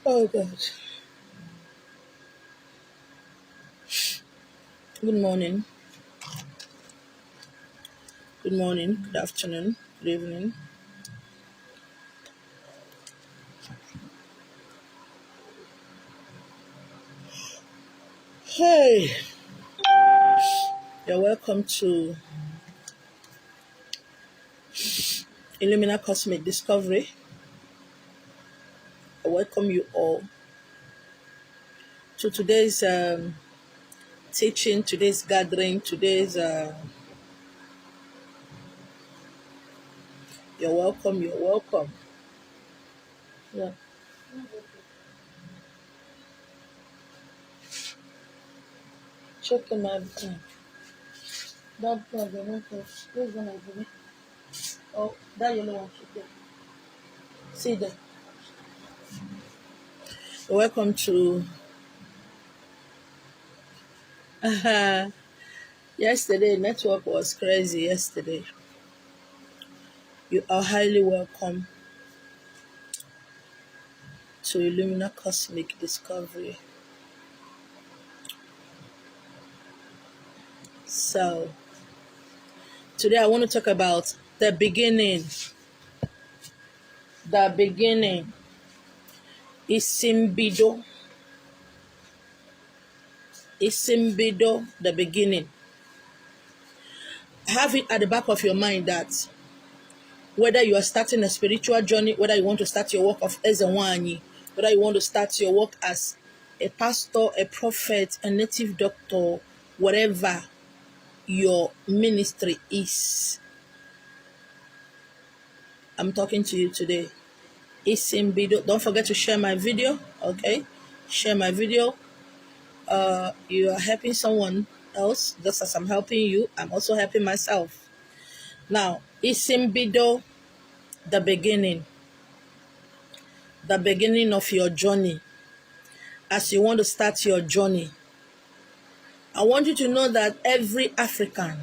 Oh God. Good morning. Good morning. Good afternoon. Good evening. Hey, you're welcome to Illumina Cosmic Discovery. I welcome you all to today's teaching, today's gathering, today's. You're welcome. You're welcome. Yeah. Check in my. That problem. This one I believe. Oh, that yellow one. See there. Welcome to. Yesterday, network was crazy. Yesterday, you are highly welcome to Illumina Cosmic Discovery. So, today I want to talk about the beginning. The beginning. Isi Mbido. Isi Mbido, the beginning. Have it at the back of your mind that whether you are starting a spiritual journey, whether you want to start your work of Ezewanyi, whether you want to start your work as a pastor, a prophet, a native doctor, whatever your ministry is, I'm talking to you today. Isi Mbido. Don't forget to share my video, okay? Share my video. You are helping someone else just as I'm helping you. I'm also helping myself. Now, Isi Mbido, the beginning of your journey. As you want to start your journey, I want you to know that every African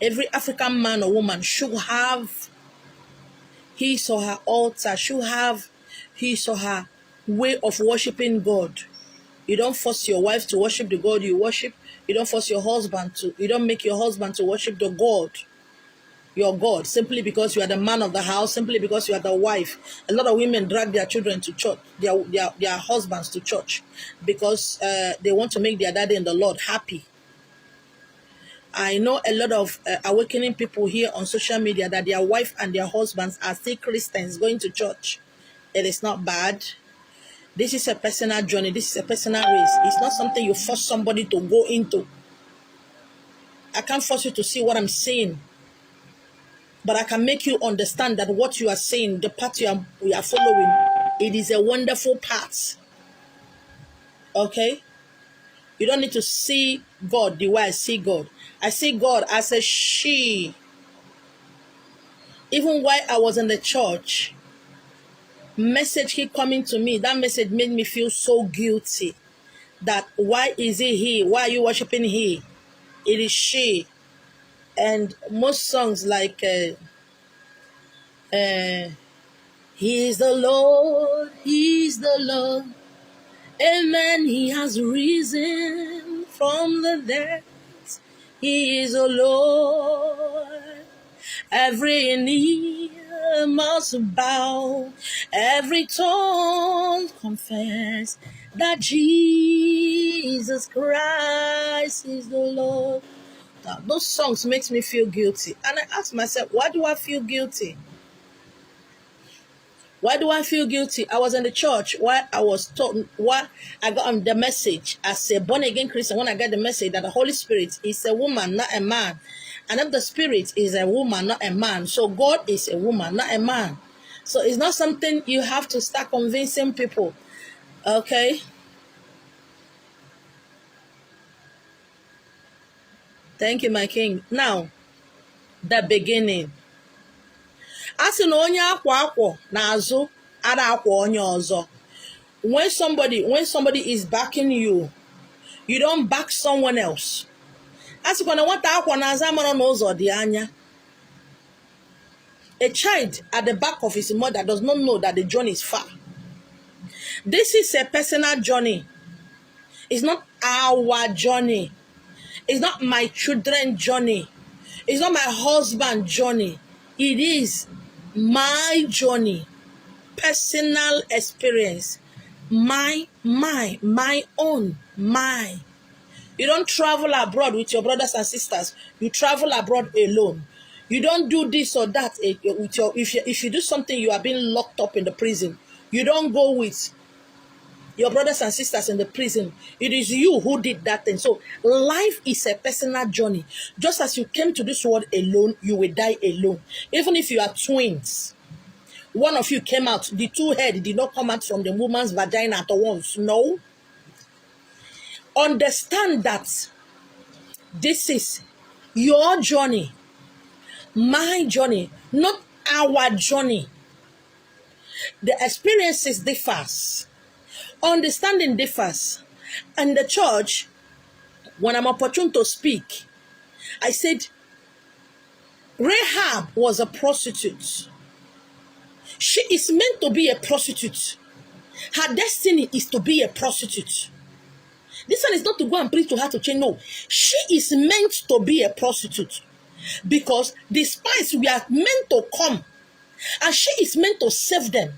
man or woman should have his or her altar, should have his or her way of worshiping God. You don't force your wife to worship the God you worship. You don't force your husband to, you don't make your husband to worship the God, your God, simply because you are the man of the house, simply because you are the wife. A lot of women drag their children to church, their husbands to church, because they want to make their daddy and the Lord happy. I know a lot of awakening people here on social media that their wife and their husbands are still Christians going to church. It is not bad. This is a personal journey. This is a personal race. It's not something you force somebody to go into. I can't force you to see what I'm saying, but I can make you understand that what you are saying, the path we are following, it is a wonderful path. Okay? You don't need to see God the way I see God. I see God as a she. Even while I was in the church, message keep coming to me. That message made me feel so guilty. That why is it he? Why are you worshiping he? It is she. And most songs like He is the Lord, He is the Lord. Amen, He has risen from the dead. He is the Lord. Every knee must bow, every tongue confess that Jesus Christ is the Lord. Now, those songs makes me feel guilty. And I ask myself, why do I feel guilty? Why do I feel guilty? I was in the church why I was told, why I got the message as a born-again Christian, when I got the message that the Holy Spirit is a woman, not a man. And if the Spirit is a woman, not a man, so God is a woman, not a man. So it's not something you have to start convincing people. Okay? Thank you, my king. Now, the beginning. Asị na onye akwa n'azụ ada akwa onye ọzọ. When somebody is backing you, you don't back someone else. Asịkwa na nwata akwa n'azụ amara n'ụzọ dị anya. A child at the back of his mother does not know that the journey is far. This is a personal journey. It's not our journey. It's not my children's journey. It's not my husband's journey. It is my journey. Personal experience. My own. You don't travel abroad with your brothers and sisters. You travel abroad alone. You don't do this or that with your. If you do something, you are being locked up in the prison. You don't go with your brothers and sisters in the prison. It is you who did that thing. So life is a personal journey. Just as you came to this world alone, you will die alone. Even if you are twins, one of you came out, the two head did not come out from the woman's vagina at once. No. Understand that this is your journey, my journey, not our journey. The experiences differs. Understanding differs. And the church, when I'm opportune to speak, I said, Rahab was a prostitute. She is meant to be a prostitute. Her destiny is to be a prostitute. This one is not to go and preach to her to change. No. She is meant to be a prostitute. Because the spies were meant to come. And she is meant to save them.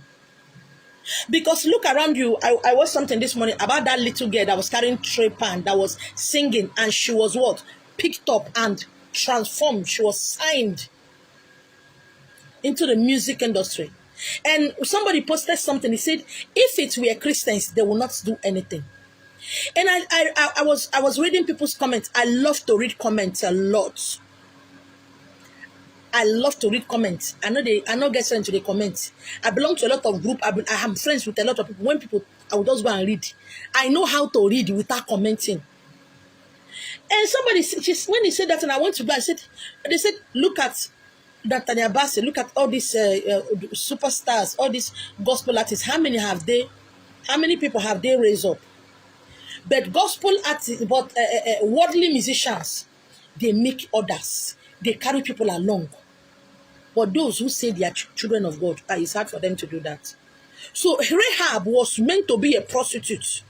Because look around you. I watched something this morning about that little girl that was carrying tray pan, that was singing, and she was what? Picked up and transformed. She was signed into the music industry. And somebody posted something. He said, if it were Christians, they will not do anything. And I was reading people's comments. I love to read comments a lot. I love to read comments. I know get into the comments. I belong to a lot of group. I am friends with a lot of people. When people, I would just go and read. I know how to read without commenting. And somebody, when he said that, and I went to go, they said, look at Nathaniel Bassey, look at all these superstars, all these gospel artists. How many people have they raised up? But gospel artists, worldly musicians, they make others. They carry people along. But those who say they are children of God, it's hard for them to do that. So Rahab was meant to be a prostitute.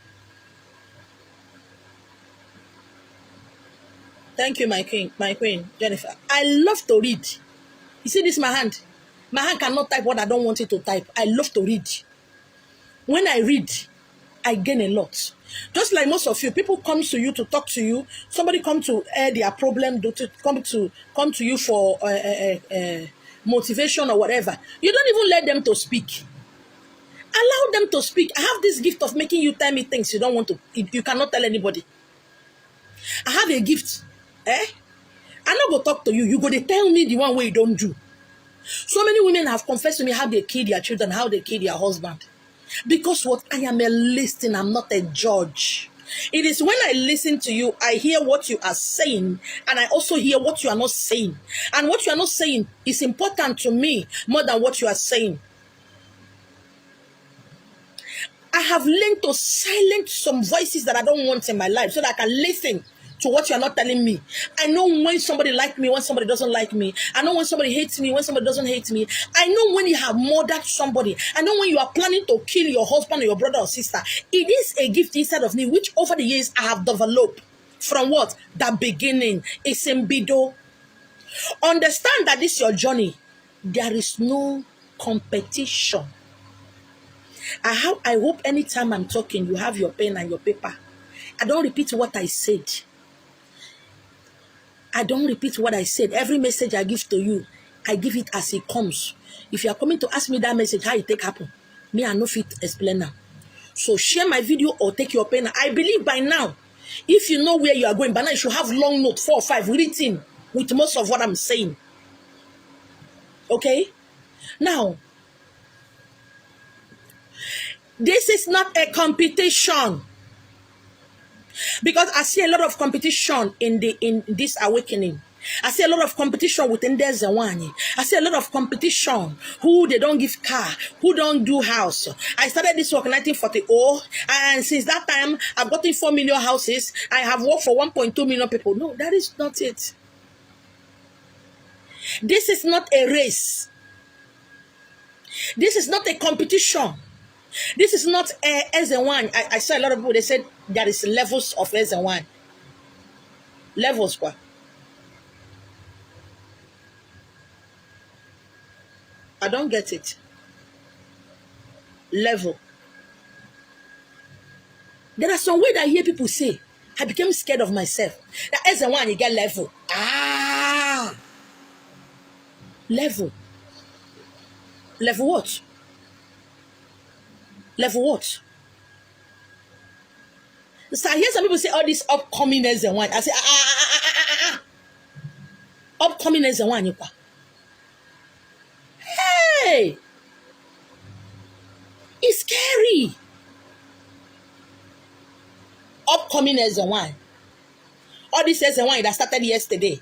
Thank you, my queen, Jennifer. I love to read. You see this, my hand? My hand cannot type what I don't want it to type. I love to read. When I read, I gain a lot. Just like most of you, people come to you to talk to you. Somebody come to air their problem, come to you for motivation or whatever. You don't even let them to speak. Allow them to speak. I have this gift of making you tell me things you don't want to. You cannot tell anybody. I have a gift. I'm not going to talk to you. You go to tell me the one way you don't do. So many women have confessed to me how they kill their children, how they kill their husband. Because what? I am a listener, I'm not a judge. It is when I listen to you, I hear what you are saying, and I also hear what you are not saying. And what you are not saying is important to me more than what you are saying. I have learned to silence some voices that I don't want in my life so that I can listen to what you are not telling me. I know when somebody likes me, when somebody doesn't like me. I know when somebody hates me, when somebody doesn't hate me. I know when you have murdered somebody. I know when you are planning to kill your husband or your brother or sister. It is a gift inside of me, which over the years I have developed. From what? The beginning. Isi Mbido. Understand that this is your journey. There is no competition. I hope anytime I'm talking, you have your pen and your paper. I don't repeat what I said. I don't repeat what I said. Every message I give to you, I give it as it comes. If you are coming to ask me that message, how it take happen, me I no fit explain now. So share my video or take your pen. I believe by now, if you know where you are going, by now you should have long note 4 or 5 written with most of what I'm saying. Okay? Now, this is not a competition. Because I see a lot of competition in this awakening. I see a lot of competition within their Zawani. I see a lot of competition who they don't give car, who don't do house. I started this work in 1940, and since that time, I've gotten 4 million houses. I have worked for 1.2 million people. No, that is not it. This is not a race. This is not a competition. This is not S1. I saw a lot of people, they said there is levels of S1. Levels, what? I don't get it. Level. There are some way that I hear people say, I became scared of myself. That S1, you get level. Ah! Level. Level what? Level what? So I hear some people say all this upcoming S1. I say, upcoming S1. Hey! It's scary. Upcoming S1. All this S1 that started yesterday.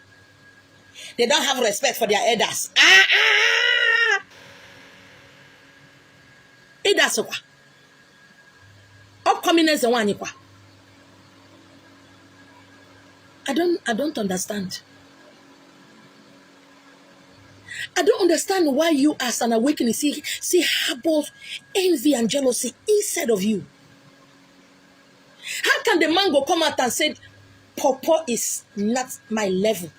They don't have respect for their elders. Elders, upcoming S1. I don't understand. I don't understand why you as an awakening see harbors envy and jealousy inside of you. How can the mango come out and say, pawpaw is not my level?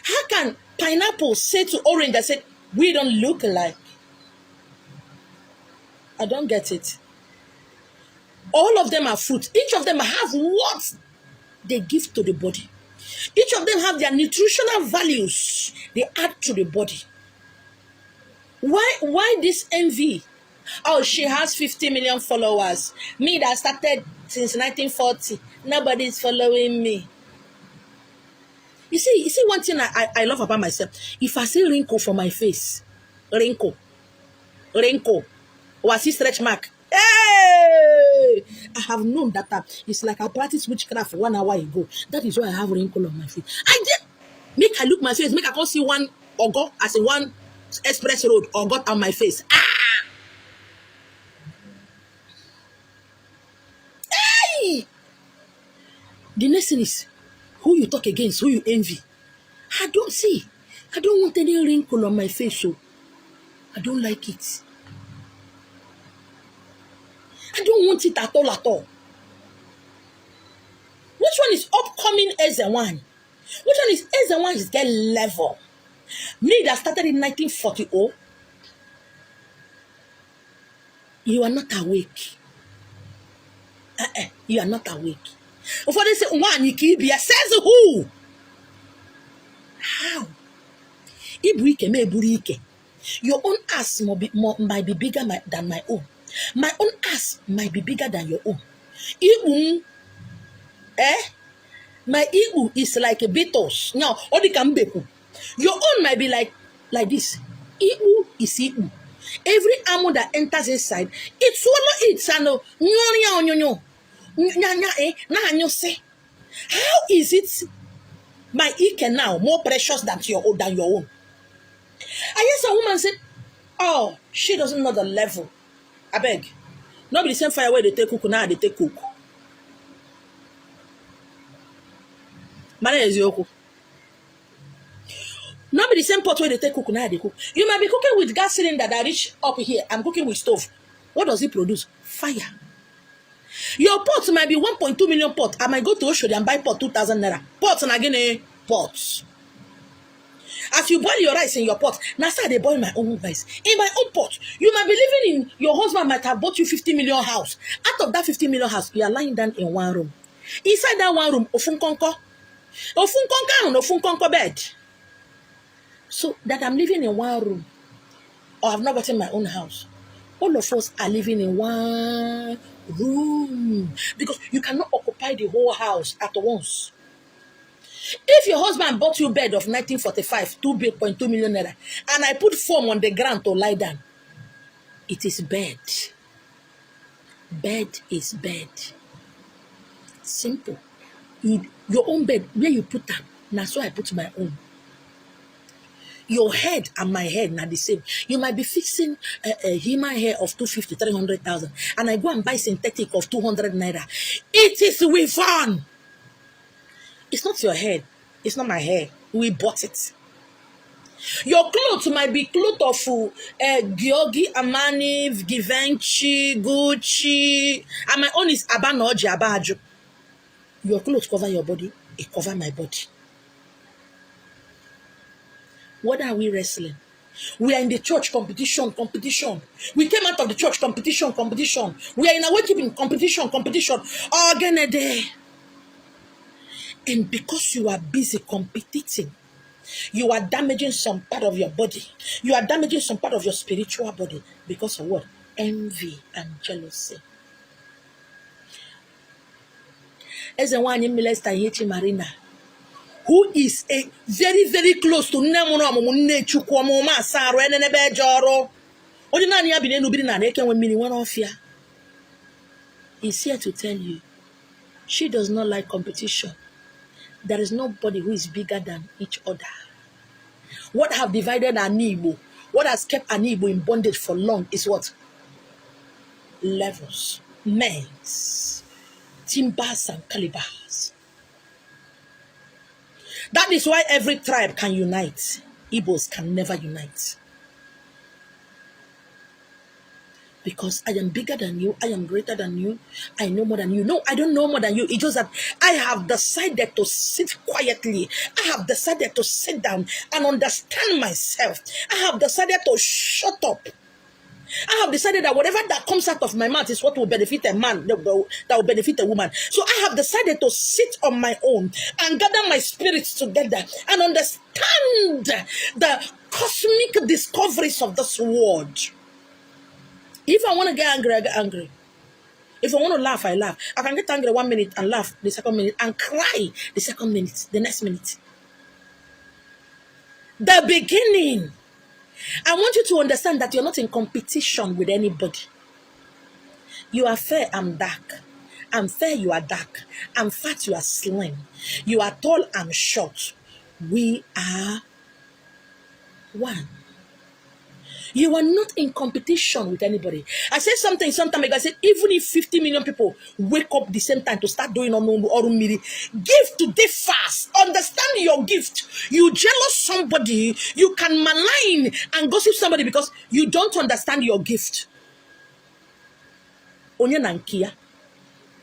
How can pineapple say to orange that said, we don't look alike? I don't get it. All of them are fruit. Each of them have what they give to the body. Each of them have their nutritional values they add to the body. Why this envy? Oh, she has 50 million followers. Me that started since 1940. Nobody's following me. You see one thing I love about myself. If I see wrinkle for my face, wrinkle, or I see stretch mark, hey! I have known that it's like I practiced witchcraft 1 hour ago. That is why I have wrinkle on my face. I did make I look my face, make I can't see one ogo as in one express road or got on my face. Hey! The next thing is who you talk against, who you envy. I don't want any wrinkle on my face, so I don't like it. I don't want it at all. Which one is upcoming S1? Which one is S1 is get level? Me that started in 1940, you are not awake. You are not awake. Before they say, one, you keep here, says who? How? Your own ass might be bigger than my own. My own ass might be bigger than your own. My ego is like a Beatles. Now, your own might be like this. Ego is ego. Every animal that enters inside, it swallow it. How is it my ego now more precious than your own? I hear some woman say, oh, she doesn't know the level. I beg. Not be the same fire where they take cook, now they take cook. Mana eziokwu. Not be the same pot where they take cook, now they cook. You might be cooking with gas cylinder that reach up here. I'm cooking with stove. What does it produce? Fire. Your pot might be 1.2 million pot. I might go to Oshodi and buy pot 2,000 naira. Pots and again pots. As you boil your rice in your pot, now say they boil my own rice. In my own pot, you might be living in, your husband might have bought you 50 million house. Out of that 50 million house, you are lying down in one room. Inside that one room, ofunkonko bed. So that I'm living in one room, or I've not gotten my own house. All of us are living in one room because you cannot occupy the whole house at once. If your husband bought you bed of 1945, 2.2 million naira, and I put foam on the ground to lie down, it is bed. Bed is bed. Simple. Your own bed, where you put them, that's why I put my own. Your head and my head are the same. You might be fixing a human hair of 250, 300,000, and I go and buy synthetic of 200 naira. It is with fun. It's not your head. It's not my hair. We bought it. Your clothes might be clothes of Gyogi, Armani, Givenchy, Gucci, and my own is Abanoji, Abajo. Your clothes cover your body, it cover my body. What are we wrestling? We are in the church competition. We came out of the church competition. We are in a worshiping competition. Again, day. And because you are busy competing, you are damaging some part of your body. You are damaging some part of your spiritual body because of what? Envy and jealousy. As a one in Milesta Yechi Marina, who is a very, very close to Nemono Chukwamoma Saro and Nebejoro. Ordinary Abine Nubina Neke when mini one off here. He's here to tell you she does not like competition. There is nobody who is bigger than each other. What have divided an Igbo, what has kept an Igbo in bondage for long is what? Levels, men's, timbers and calibers. That is why every tribe can unite. Igbos can never unite. Because I am bigger than you, I am greater than you, I know more than you. No, I don't know more than you. It's just that I have decided to sit quietly. I have decided to sit down and understand myself. I have decided to shut up. I have decided that whatever that comes out of my mouth is what will benefit a man, that will benefit a woman. So I have decided to sit on my own and gather my spirits together and understand the cosmic discoveries of this world. If I want to get angry, I get angry. If I want to laugh, I laugh. I can get angry 1 minute and laugh the second minute and cry the second minute, the next minute. The beginning. I want you to understand that you're not in competition with anybody. You are fair, I'm dark. I'm fair, you are dark. I'm fat, you are slim. You are tall, I'm short. We are one. You are not in competition with anybody. I said something sometime ago. I said, even if 50 million people wake up the same time to start doing Orumiri, give today fast. Understand your gift. You jealous somebody, you can malign and gossip somebody because you don't understand your gift. Onye na nkia,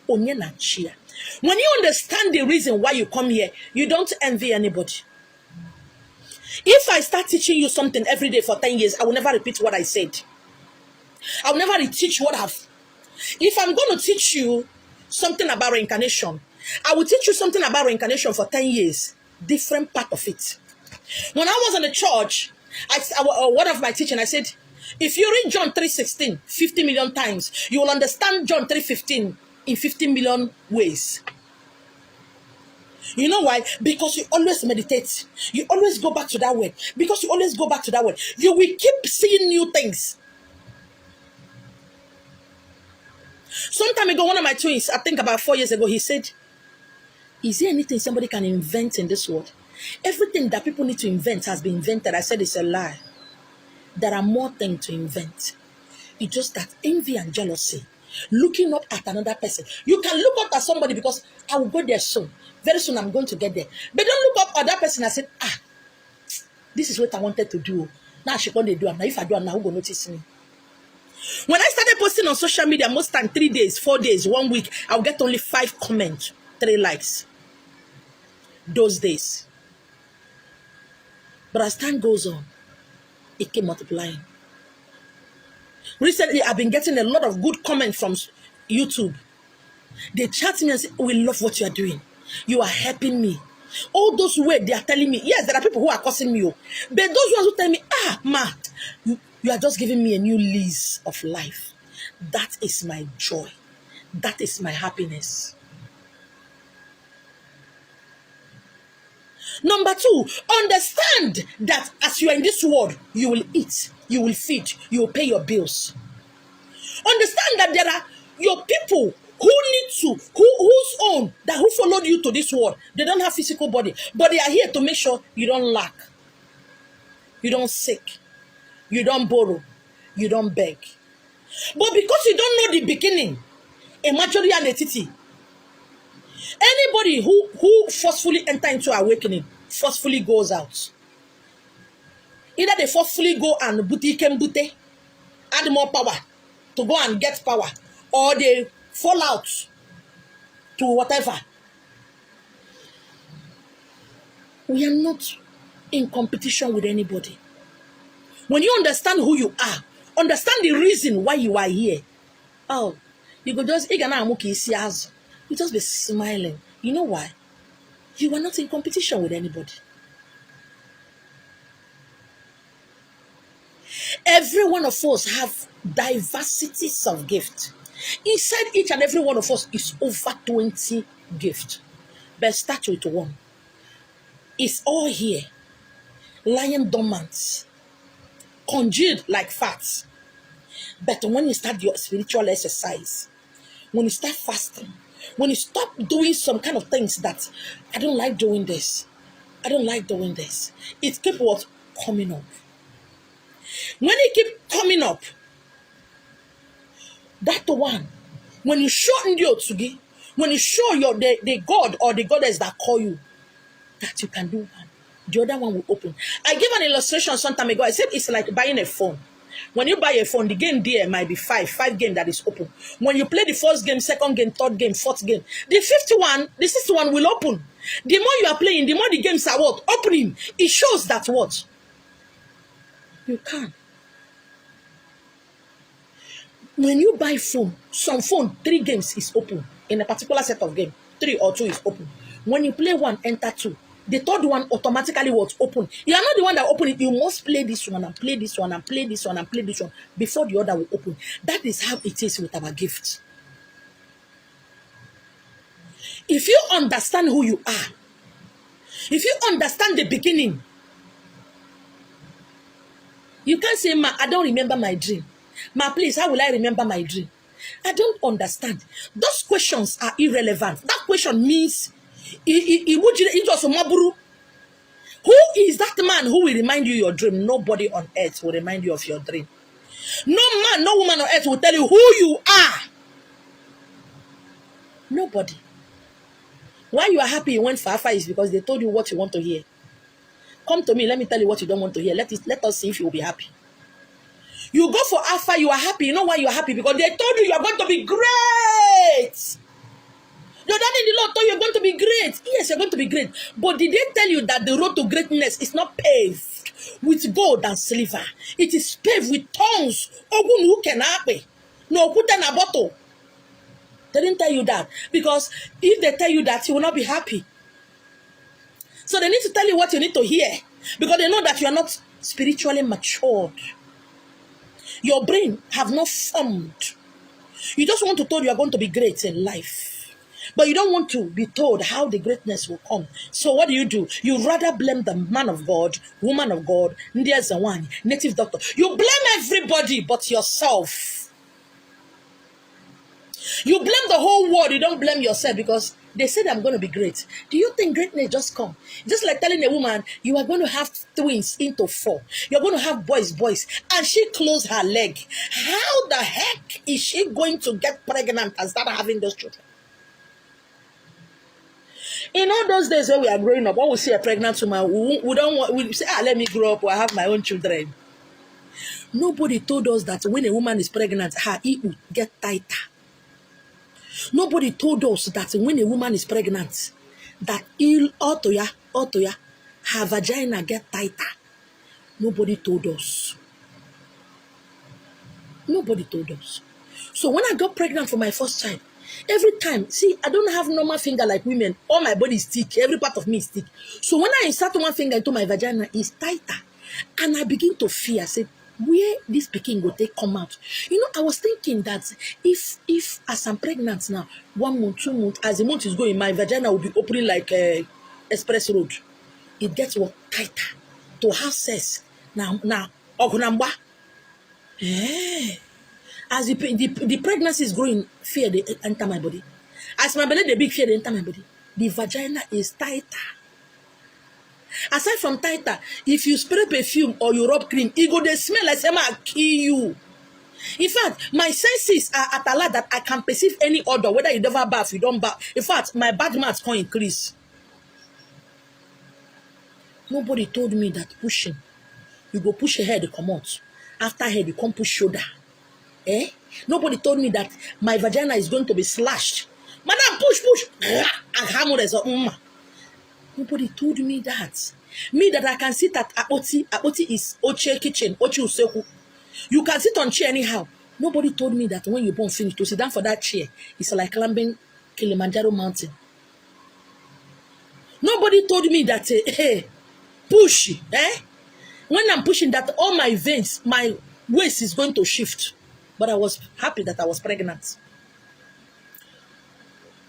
onye na chia. When you understand the reason why you come here, you don't envy anybody. If I start teaching you something every day for 10 years, I will never repeat what I said. I will never reteach what I've. If I'm going to teach you something about reincarnation, I will teach you something about reincarnation for 10 years. Different part of it. When I was in the church, one of my teaching, I said, if you read John 3:16 50 million times, you will understand John 3:15 in 50 million ways. You know why? Because you always meditate. You always go back to that word. Because you always go back to that word. You will keep seeing new things. Some time ago, one of my twins, I think about 4 years ago, he said, is there anything somebody can invent in this world? Everything that people need to invent has been invented. I said it's a lie. There are more things to invent. It's just that envy and jealousy. Looking up at another person. You can look up at somebody because I will go there soon. Very soon I'm going to get there. But don't look up at that person and say, this is what I wanted to do. Now she going to do it. Now if I do it now, who will notice me? When I started posting on social media, most time 3 days, 4 days, 1 week, I'll get only 5 comments, 3 likes. Those days. But as time goes on, it kept multiplying. Recently, I've been getting a lot of good comments from YouTube. They chat me and say, we love what you are doing. You are helping me. All those words they are telling me, yes, there are people who are cursing me. But those ones who tell me, ma, you are just giving me a new lease of life. That is my joy. That is my happiness. Number 2, understand that as you are in this world, you will eat, you will feed, you will pay your bills. Understand that there are your people who need to, whose own, that who followed you to this world. They don't have physical body, but they are here to make sure you don't lack, you don't sick, you don't borrow, you don't beg. But because you don't know the beginning, a majority and a titi, anybody who forcefully enter into awakening forcefully goes out. Either they forcefully go and bute, add more power to go and get power, or they fall out to whatever. We are not in competition with anybody. When you understand who you are, understand the reason why you are here. Oh, you go just, you just be smiling. You know why? You are not in competition with anybody. Every one of us have diversities of gift. Inside each and every one of us is over 20 gifts. But start with one. It's all here, lying dormant, congealed like fat. But when you start your spiritual exercise, when you start fasting, when you stop doing some kind of things that I don't like doing this, I don't like doing this, it keep what? Coming up. When it keep coming up, that one, when you show the Otsugi, when you show the God or the goddess that call you, that you can do one, the other one will open. I gave an illustration some time ago. I said it's like buying a phone. When you buy a phone, the game there might be five games that is open. When you play the first game, second game, third game, fourth game, the fifth one, the sixth one will open. The more you are playing, the more the games are what? Opening. It shows that what? You can. When you buy phone, some phone, 3 games is open. In a particular set of game, 3 or 2 is open. When you play one, enter 2. The third one automatically was open. You are not the one that open it. You must play this one and play this one and play this one and play this one before the other will open. That is how it is with our gifts. If you understand who you are, if you understand the beginning, you can't say, Ma, I don't remember my dream. Ma, please, how will I remember my dream? I don't understand. Those questions are irrelevant. That question means, who is that man who will remind you your dream? Nobody on earth will remind you of your dream. No man, no woman on earth will tell you who you are. Nobody. Why you are happy you went for Alpha is because they told you what you want to hear. Come to me, let me tell you what you don't want to hear. Let us see if you will be happy. You go for Alpha, you are happy. You know why you are happy? Because they told you you are going to be great. Your daddy in the Lord told you you're going to be great. Yes, you're going to be great. But did they tell you that the road to greatness is not paved with gold and silver? It is paved with tongues. No, put in a bottle. They didn't tell you that. Because if they tell you that, you will not be happy. So they need to tell you what you need to hear. Because they know that you are not spiritually matured. Your brain have not formed. You just want to tell you are going to be great in life. But you don't want to be told how the greatness will come. So what do? You rather blame the man of God, woman of God, native doctor. You blame everybody but yourself. You blame the whole world. You don't blame yourself because they said I'm going to be great. Do you think greatness just come? Just like telling a woman, you are going to have twins into 4. You're going to have boys. And she closed her leg. How the heck is she going to get pregnant and start having those children? In all those days when we are growing up, when we see a pregnant woman, we say, let me grow up or I have my own children. Nobody told us that when a woman is pregnant, her it will get tighter. Nobody told us that when a woman is pregnant, that her vagina get tighter. Nobody told us. Nobody told us. So when I got pregnant for my first child, every time, see, I don't have normal finger like women. All my body is thick. Every part of me is thick. So when I insert one finger into my vagina, it's tighter. And I begin to fear. I said, where this pikin go take come out? You know, I was thinking that if as I'm pregnant now, 1 month, 2 months, as the month is going, my vagina will be opening like a express road. It gets what tighter to have sex. Now, ogunamba. As the pregnancy is growing, fear they enter my body. As my belly, the big fear they enter my body. The vagina is tighter. Aside from tighter, if you spray perfume or you rub cream, it go they smell like someone kill you. In fact, my senses are at a lot that I can perceive any odor, whether you never bath, you don't bath. In fact, my bad maths can increase. Nobody told me that pushing You go push your head, come out. After head, you come push shoulder. Eh? Nobody told me that my vagina is going to be slashed. Madam, push. Nobody told me that. Me that I can sit at Apoti. Apoti is Oche kitchen. Oche useku. You can sit on chair anyhow. Nobody told me that when you born finish, to sit down for that chair, it's like climbing Kilimanjaro mountain. Nobody told me that, hey, push, when I'm pushing that, all my veins, my waist is going to shift. But I was happy that I was pregnant.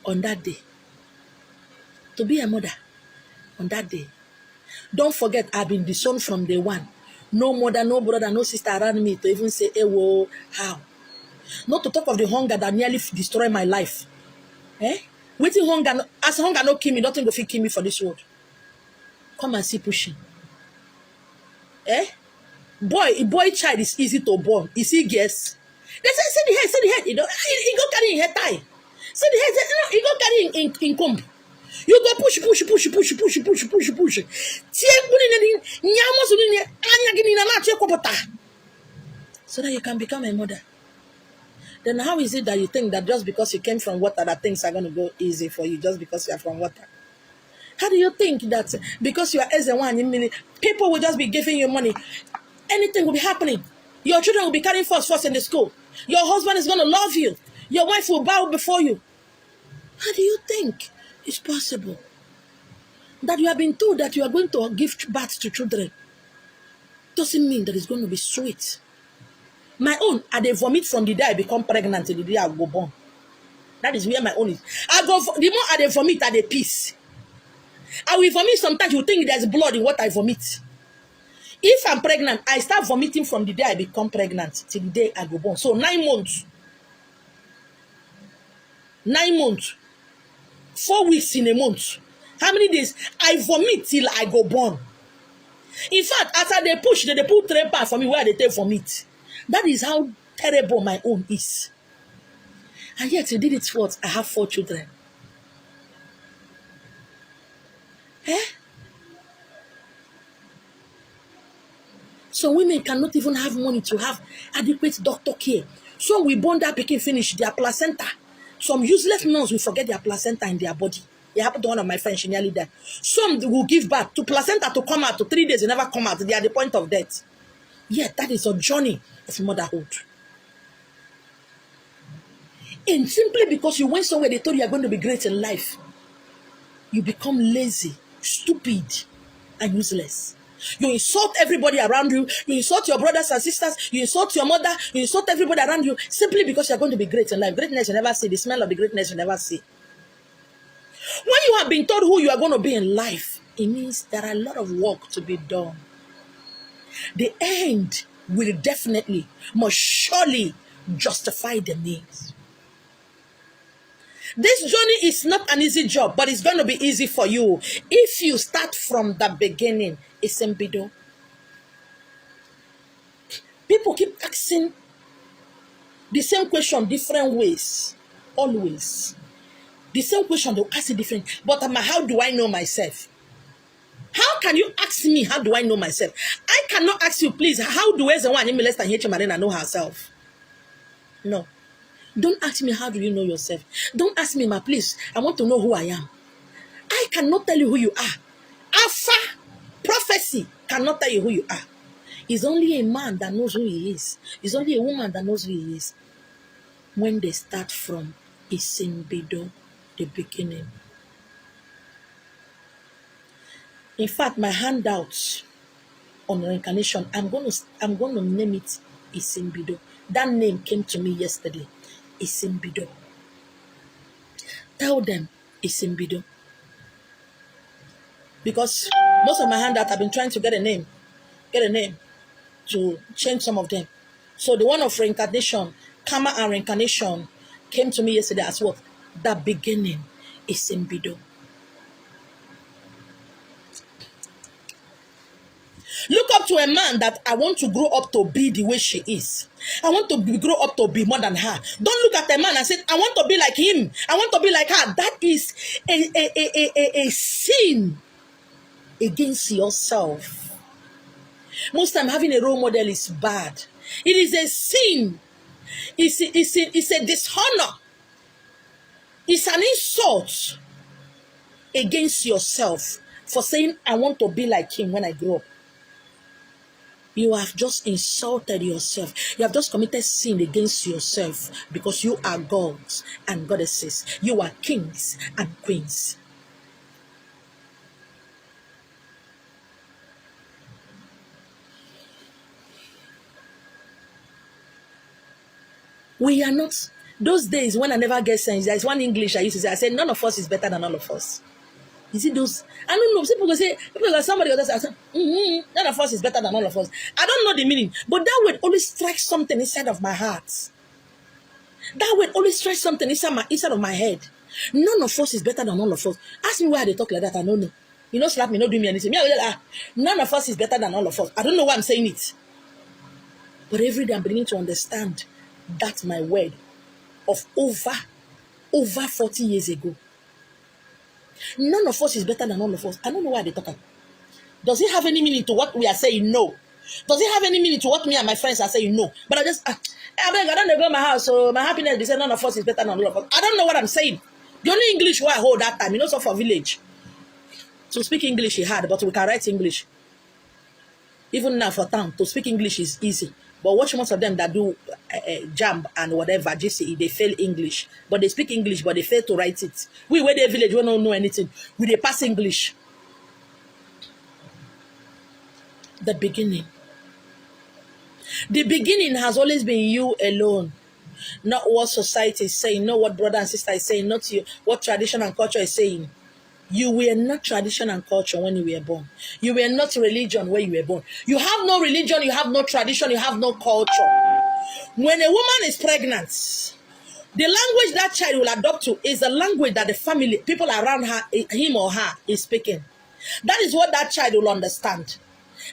On that day. To be a mother. On that day. Don't forget, I've been disowned from day one. No mother, no brother, no sister around me to even say, hey, whoa, how? Not to talk of the hunger that nearly destroyed my life. Waiting hunger, as hunger no kill me, nothing go fit kill me for this world. Come and see pushing. Boy child is easy to born. Is he guess? They say, see the head. He go carry in head tie. See the head, he go carry in comb. You go push. So that you can become a mother. Then how is it that you think that just because you came from water, that things are going to go easy for you just because you are from water? How do you think that because you are as one, people will just be giving you money? Anything will be happening. Your children will be carrying first in the school. Your husband is going to love you. Your wife will bow before you. How do you think it's possible that you have been told that you are going to give birth to children? Doesn't mean that it's going to be sweet. My own, they vomit from the day I become pregnant to the day I go born. That is where my own is. The more I vomit, I piss. I will vomit sometimes. You think there's blood in what I vomit. If I'm pregnant, I start vomiting from the day I become pregnant till the day I go born. So 9 months. 9 months. 4 weeks in a month. How many days? I vomit till I go born. In fact, after they push, they put 3 parts for me where they take vomit. That is how terrible my own is. And yet he did it for what? I have 4 children. Some women cannot even have money to have adequate doctor care. Some will born that pikin finish their placenta. Some useless nuns will forget their placenta in their body. It happened to one of my friends, she nearly died. Some will give birth to placenta to come out to 3 days, they never come out. They are at the point of death. Yet that is a journey of motherhood. And simply because you went somewhere they told you are going to be great in life, you become lazy, stupid, and useless. You insult everybody around you. You insult your brothers and sisters. You insult your mother. You insult everybody around you simply because you're going to be great in life. Greatness you never see. The smell of the greatness you never see. When you have been told who you are going to be in life, it means there are a lot of work to be done. The end will definitely, must surely justify the means. This journey is not an easy job, but it's going to be easy for you if you start from the beginning. Isi Mbido. People keep asking the same question different ways. Always. The same question, they'll ask it different. But how do I know myself? How can you ask me, how do I know myself? I cannot ask you, please, how do I know herself? No. Don't ask me, how do you know yourself? Don't ask me, please, I want to know who I am. I cannot tell you who you are. Alpha prophecy cannot tell you who you are. It's only a man that knows who he is. It's only a woman that knows who he is. When they start from Isi Mbido, the beginning. In fact, my handouts on reincarnation, I'm going to name it Isi Mbido. That name came to me yesterday. Isi Mbido. Tell them Isi Mbido. Because most of my handouts I've been trying to get a name to change some of them. So the one of reincarnation, karma and reincarnation came to me yesterday as what? The beginning Isi Mbido. Look up to a man that I want to grow up to be the way she is. I want to grow up to be more than her. Don't look at a man and say, I want to be like him. I want to be like her. That is a sin against yourself. Most time having a role model is bad. It is a sin. It's a dishonor. It's an insult against yourself for saying, I want to be like him when I grow up. You have just insulted yourself. You have just committed sin against yourself because you are gods and goddesses. You are kings and queens. We are not. Those days when I never get sense, there's one English I used to say. I said, none of us is better than all of us. You see those? I don't know. People go say, people like somebody else. I say, none of us is better than all of us. I don't know the meaning, but that word always strikes something inside of my heart. That word always strikes something inside of my head. None of us is better than all of us. Ask me why they talk like that. I don't know. You know, slap me, not do me anything. None of us is better than all of us. I don't know why I'm saying it. But every day I'm beginning to understand that my word of over 40 years ago. None of us is better than all of us. I don't know why they talk. Does it have any meaning to what we are saying? No. Does it have any meaning to what me and my friends are saying? No. But I don't go to my house, so my happiness, they say none of us is better than all of us. I don't know what I'm saying. The only English where I hold that time, so for village. To speak English is hard, but we can write English. Even now for town, to speak English is easy. But watch most of them that do jam and whatever, GCE, they fail English. But they speak English, but they fail to write it. We, where they village, we don't know anything. We, they pass English. The beginning. The beginning has always been you alone. Not what society is saying, not what brother and sister is saying, not you, what tradition and culture is saying. You were not tradition and culture when you were born. You were not religion when you were born. You have no religion, you have no tradition, you have no culture. When a woman is pregnant, the language that child will adopt to is the language that the family, people around her, him or her, is speaking. That is what that child will understand.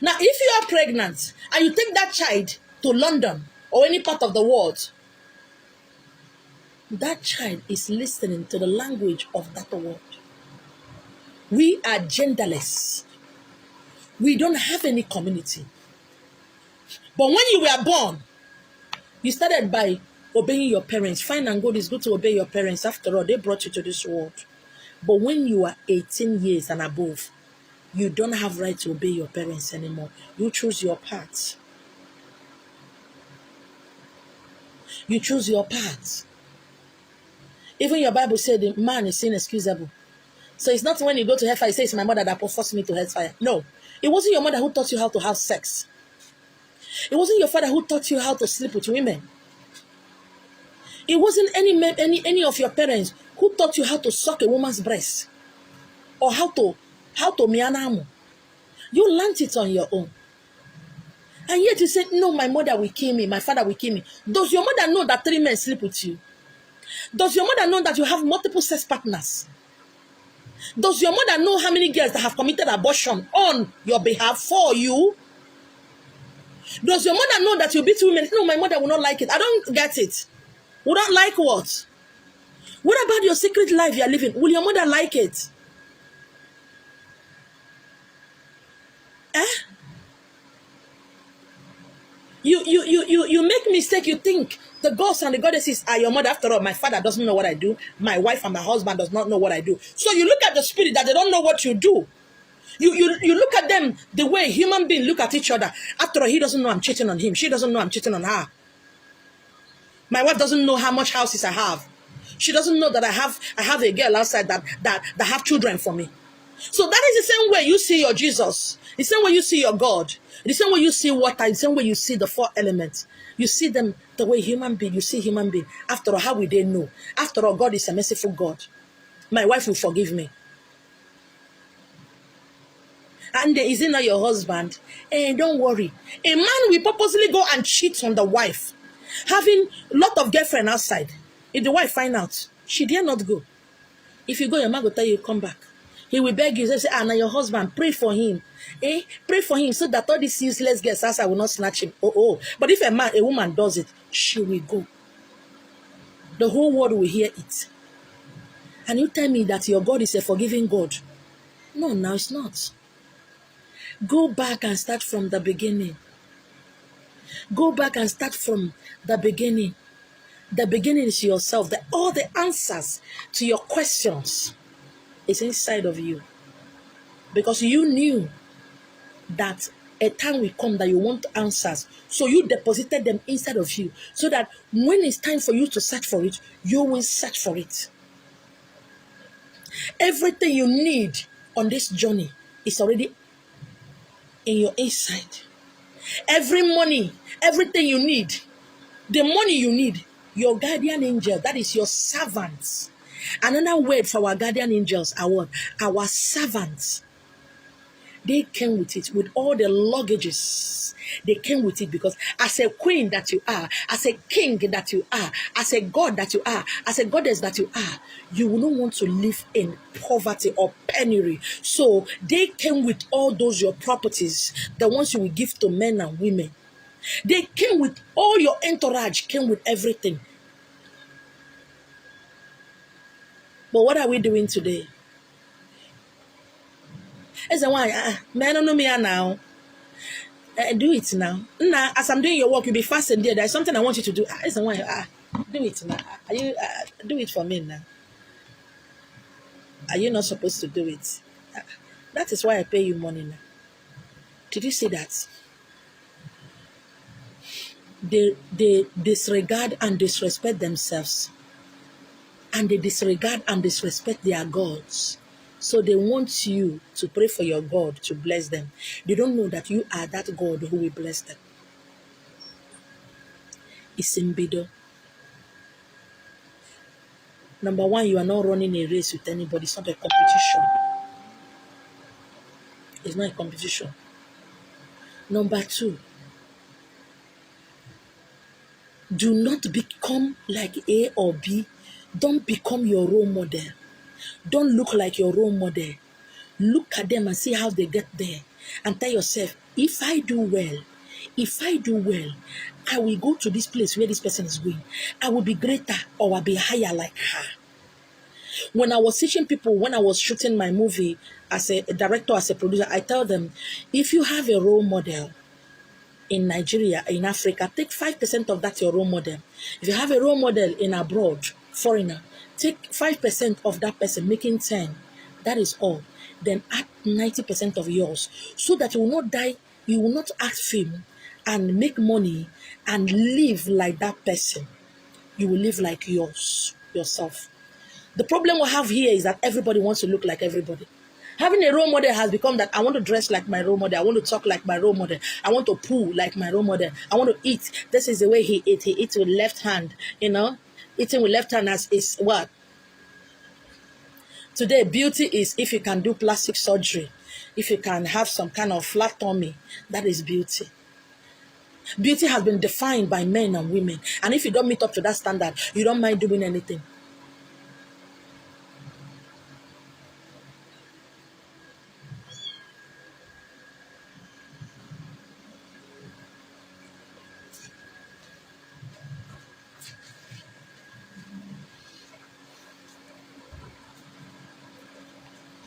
Now, if you are pregnant and you take that child to London or any part of the world, that child is listening to the language of that world. We are genderless. We don't have any community. But when you were born, you started by obeying your parents. Fine and good, it's good to obey your parents. After all, they brought you to this world. But when you are 18 years and above, you don't have right to obey your parents anymore. You choose your path. You choose your path. Even your Bible said the man is inexcusable. So it's not when you go to hellfire, you say it's my mother that forced me to hellfire. No. It wasn't your mother who taught you how to have sex. It wasn't your father who taught you how to sleep with women. It wasn't any of your parents who taught you how to suck a woman's breast. Or how to mianamu. You learned it on your own. And yet you said, no, my mother will kill me, my father will kill me. Does your mother know that 3 men sleep with you? Does your mother know that you have multiple sex partners? Does your mother know how many girls that have committed abortion on your behalf for you? Does your mother know that you beat women? No, my mother will not like it. I don't get it. Would not like what? What about your secret life you're living? Will your mother like it? You make mistake. You think the gods and the goddesses are your mother. After all, my father doesn't know what I do. My wife and my husband does not know what I do. So you look at the spirit that they don't know what you do. You look at them the way human beings look at each other. After all, he doesn't know I'm cheating on him. She doesn't know I'm cheating on her. My wife doesn't know how much houses I have. She doesn't know that I have a girl outside that have children for me. So that is the same way you see your Jesus. The same way you see your God. The same way you see water. The same way you see the 4 elements. You see them the way human being. You see human being. After all, how will they know? After all, God is a merciful God. My wife will forgive me. And is it not your husband? Don't worry. A man will purposely go and cheat on the wife. Having a lot of girlfriend outside. If the wife find out, she dare not go. If you go, your man will tell you, come back. He will beg you, say, now your husband, pray for him. Pray for him so that all these useless girls outside will not snatch him. But if a woman does it, she will go. The whole world will hear it. And you tell me that your God is a forgiving God. No, now it's not. Go back and start from the beginning. Go back and start from the beginning. The beginning is yourself. All the answers to your questions is inside of you. Because you knew that a time will come that you want answers. So you deposited them inside of you. So that when it's time for you to search for it, you will search for it. Everything you need on this journey is already in your inside. Every money, everything you need, the money you need, your guardian angel, that is your servants. Another word for our guardian angels are what? Our servants. They came with it, with all the luggages. They came with it because as a queen that you are, as a king that you are, as a god that you are, as a goddess that you are, you will not want to live in poverty or penury. So they came with all those your properties, the ones you will give to men and women. They came with all your entourage, came with everything. But what are we doing today? As a why, man, don't know me now. Do it now. Now, as I'm doing your work, you'll be fasting there. There's something I want you to do. As a why, do it now. Are you do it for me now? Are you not supposed to do it? That is why I pay you money now. Did you see that? They disregard and disrespect themselves. And they disregard and disrespect their gods. So they want you to pray for your God to bless them. They don't know that you are that God who will bless them. Isi Mbido. Number one, you are not running a race with anybody. It's not a competition. It's not a competition. Number two, do not become like A or B. Don't become your role model. Don't look like your role model. Look at them and see how they get there. And tell yourself, if I do well, I will go to this place where this person is going. I will be greater or I'll be higher like her. When I was teaching people, when I was shooting my movie as a director, as a producer, I tell them, if you have a role model in Nigeria, in Africa, take 5% of that your role model. If you have a role model in abroad, foreigner, take 5% of that person, making 10. That is all. Then add 90% of yours, so that you will not die, you will not act fame and make money and live like that person. You will live like yourself. The problem we have here is that everybody wants to look like everybody. Having a role model has become that I want to dress like my role model. I want to talk like my role model. I want to poo like my role model. I want to eat. This is the way he eats. He eats with left hand, Eating with left hand is what? Today, beauty is if you can do plastic surgery. If you can have some kind of flat tummy, that is beauty. Beauty has been defined by men and women. And if you don't meet up to that standard, you don't mind doing anything.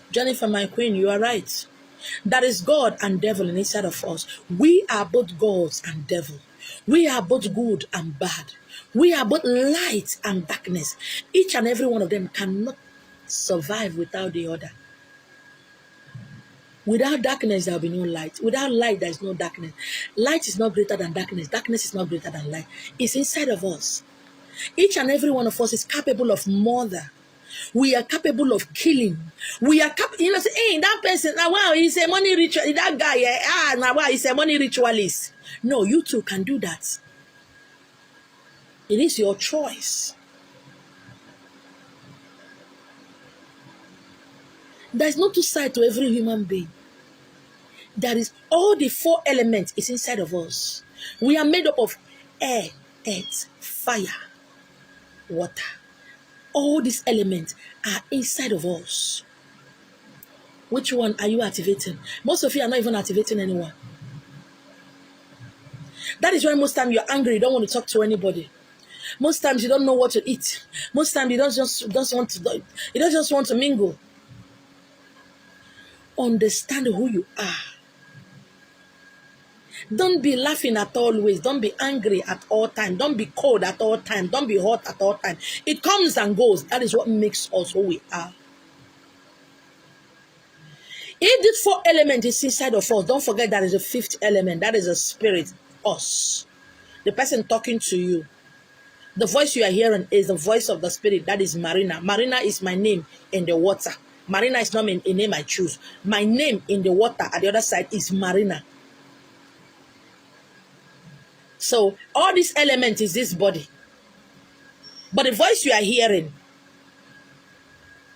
Jennifer, my queen, you are right. That is God and devil inside of us. We are both gods and devil. We are both good and bad. We are both light and darkness. Each and every one of them cannot survive without the other. Without darkness, there will be no light. Without light, there is no darkness. Light is not greater than darkness. Darkness is not greater than light. It's inside of us. Each and every one of us is capable of murder. We are capable of killing. We are capable, say, hey, that person, now wow, he's a money ritual. That guy, now wow, he's a money ritualist. No, you too can do that. It is your choice. There is no two sides to every human being. There is all the 4 elements is inside of us. We are made up of air, earth, fire, water. All these elements are inside of us. Which one are you activating? Most of you are not even activating anyone. That is why most times you're angry, you don't want to talk to anybody. Most times you don't know what to eat. Most times you don't just want to mingle. Understand who you are. Don't be laughing at all ways. Don't be angry at all time. Don't be cold at all time. Don't be hot at all time. It comes and goes. That is what makes us who we are. If this 4 element is inside of us, don't forget there is a 5th element. That is a spirit, us. The person talking to you. The voice you are hearing is the voice of the spirit. That is Marina. Marina is my name in the water. Marina is not a name I choose. My name in the water at the other side is Marina. So all this element is this body. But the voice you are hearing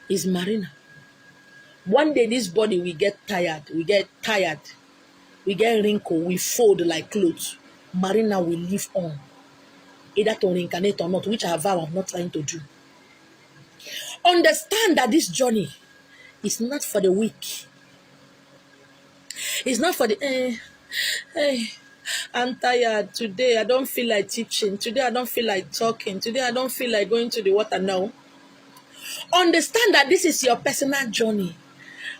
is Marina. One day this body will get tired. We get wrinkled. We fold like clothes. Marina will live on. Either to reincarnate or not, which I vow I'm not trying to do. Understand that this journey is not for the weak. It's not for the, I'm tired today. I don't feel like teaching. Today I don't feel like talking. Today I don't feel like going to the water. No. Understand that this is your personal journey.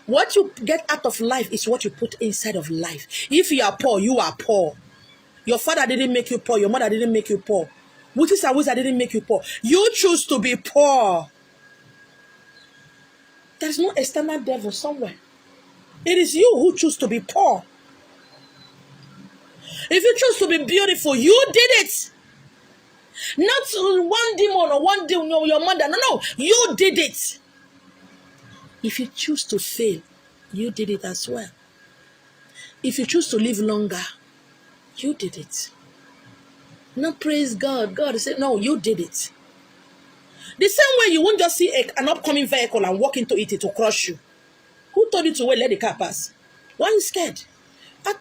What you get out of life is what you put inside of life. If you are poor, you are poor. Your father didn't make you poor. Your mother didn't make you poor. Witches and wizards didn't make you poor. You choose to be poor. There's no external devil somewhere. It is you who choose to be poor. If you choose to be beautiful, you did it. Not one demon or one demon, your mother. No, you did it. If you choose to fail, you did it as well. If you choose to live longer, you did it. Not praise God. God said, no, you did it. The same way you won't just see an upcoming vehicle and walk into it to crush you. Who told you to wait, let the car pass? Why are you scared?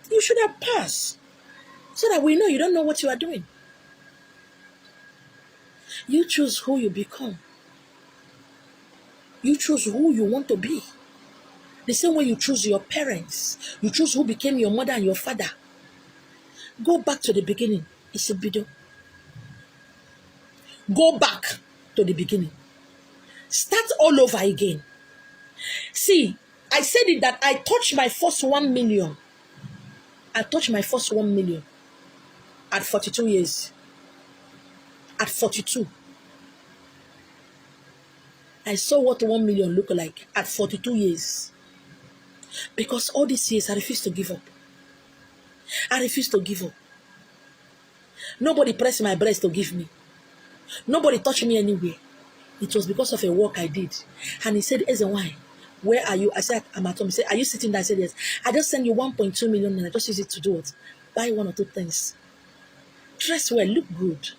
You should have passed. So that we know you don't know what you are doing. You choose who you become. You choose who you want to be. The same way you choose your parents. You choose who became your mother and your father. Go back to the beginning. Isi Mbido. Go back to the beginning. Start all over again. See, I said it that I touched my first 1 million. I touched my first 1 million at 42 years. At 42. I saw what 1 million looked like at 42 years. Because all these years I refused to give up. I refused to give up. Nobody pressed my breast to give me. Nobody touched me anywhere. It was because of a work I did. And he said, Ezenwai, where are you? I said, I'm at home. He said, are you sitting there? I said, yes. I just sent you 1.2 million and I just use it to do what? Buy 1 or 2 things. Dress well, look good.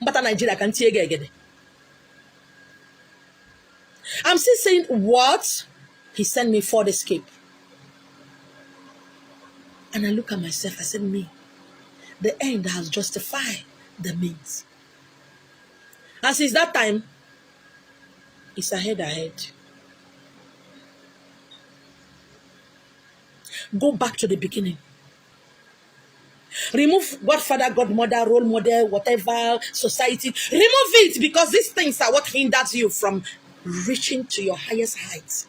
But Nigeria can see again. I'm still saying, what? He sent me for the escape. And I look at myself, I said, me, the end has justified the means. And since that time, it's ahead. Go back to the beginning. Remove godfather, godmother, role model, whatever, society. Remove it because these things are what hinders you from reaching to your highest heights.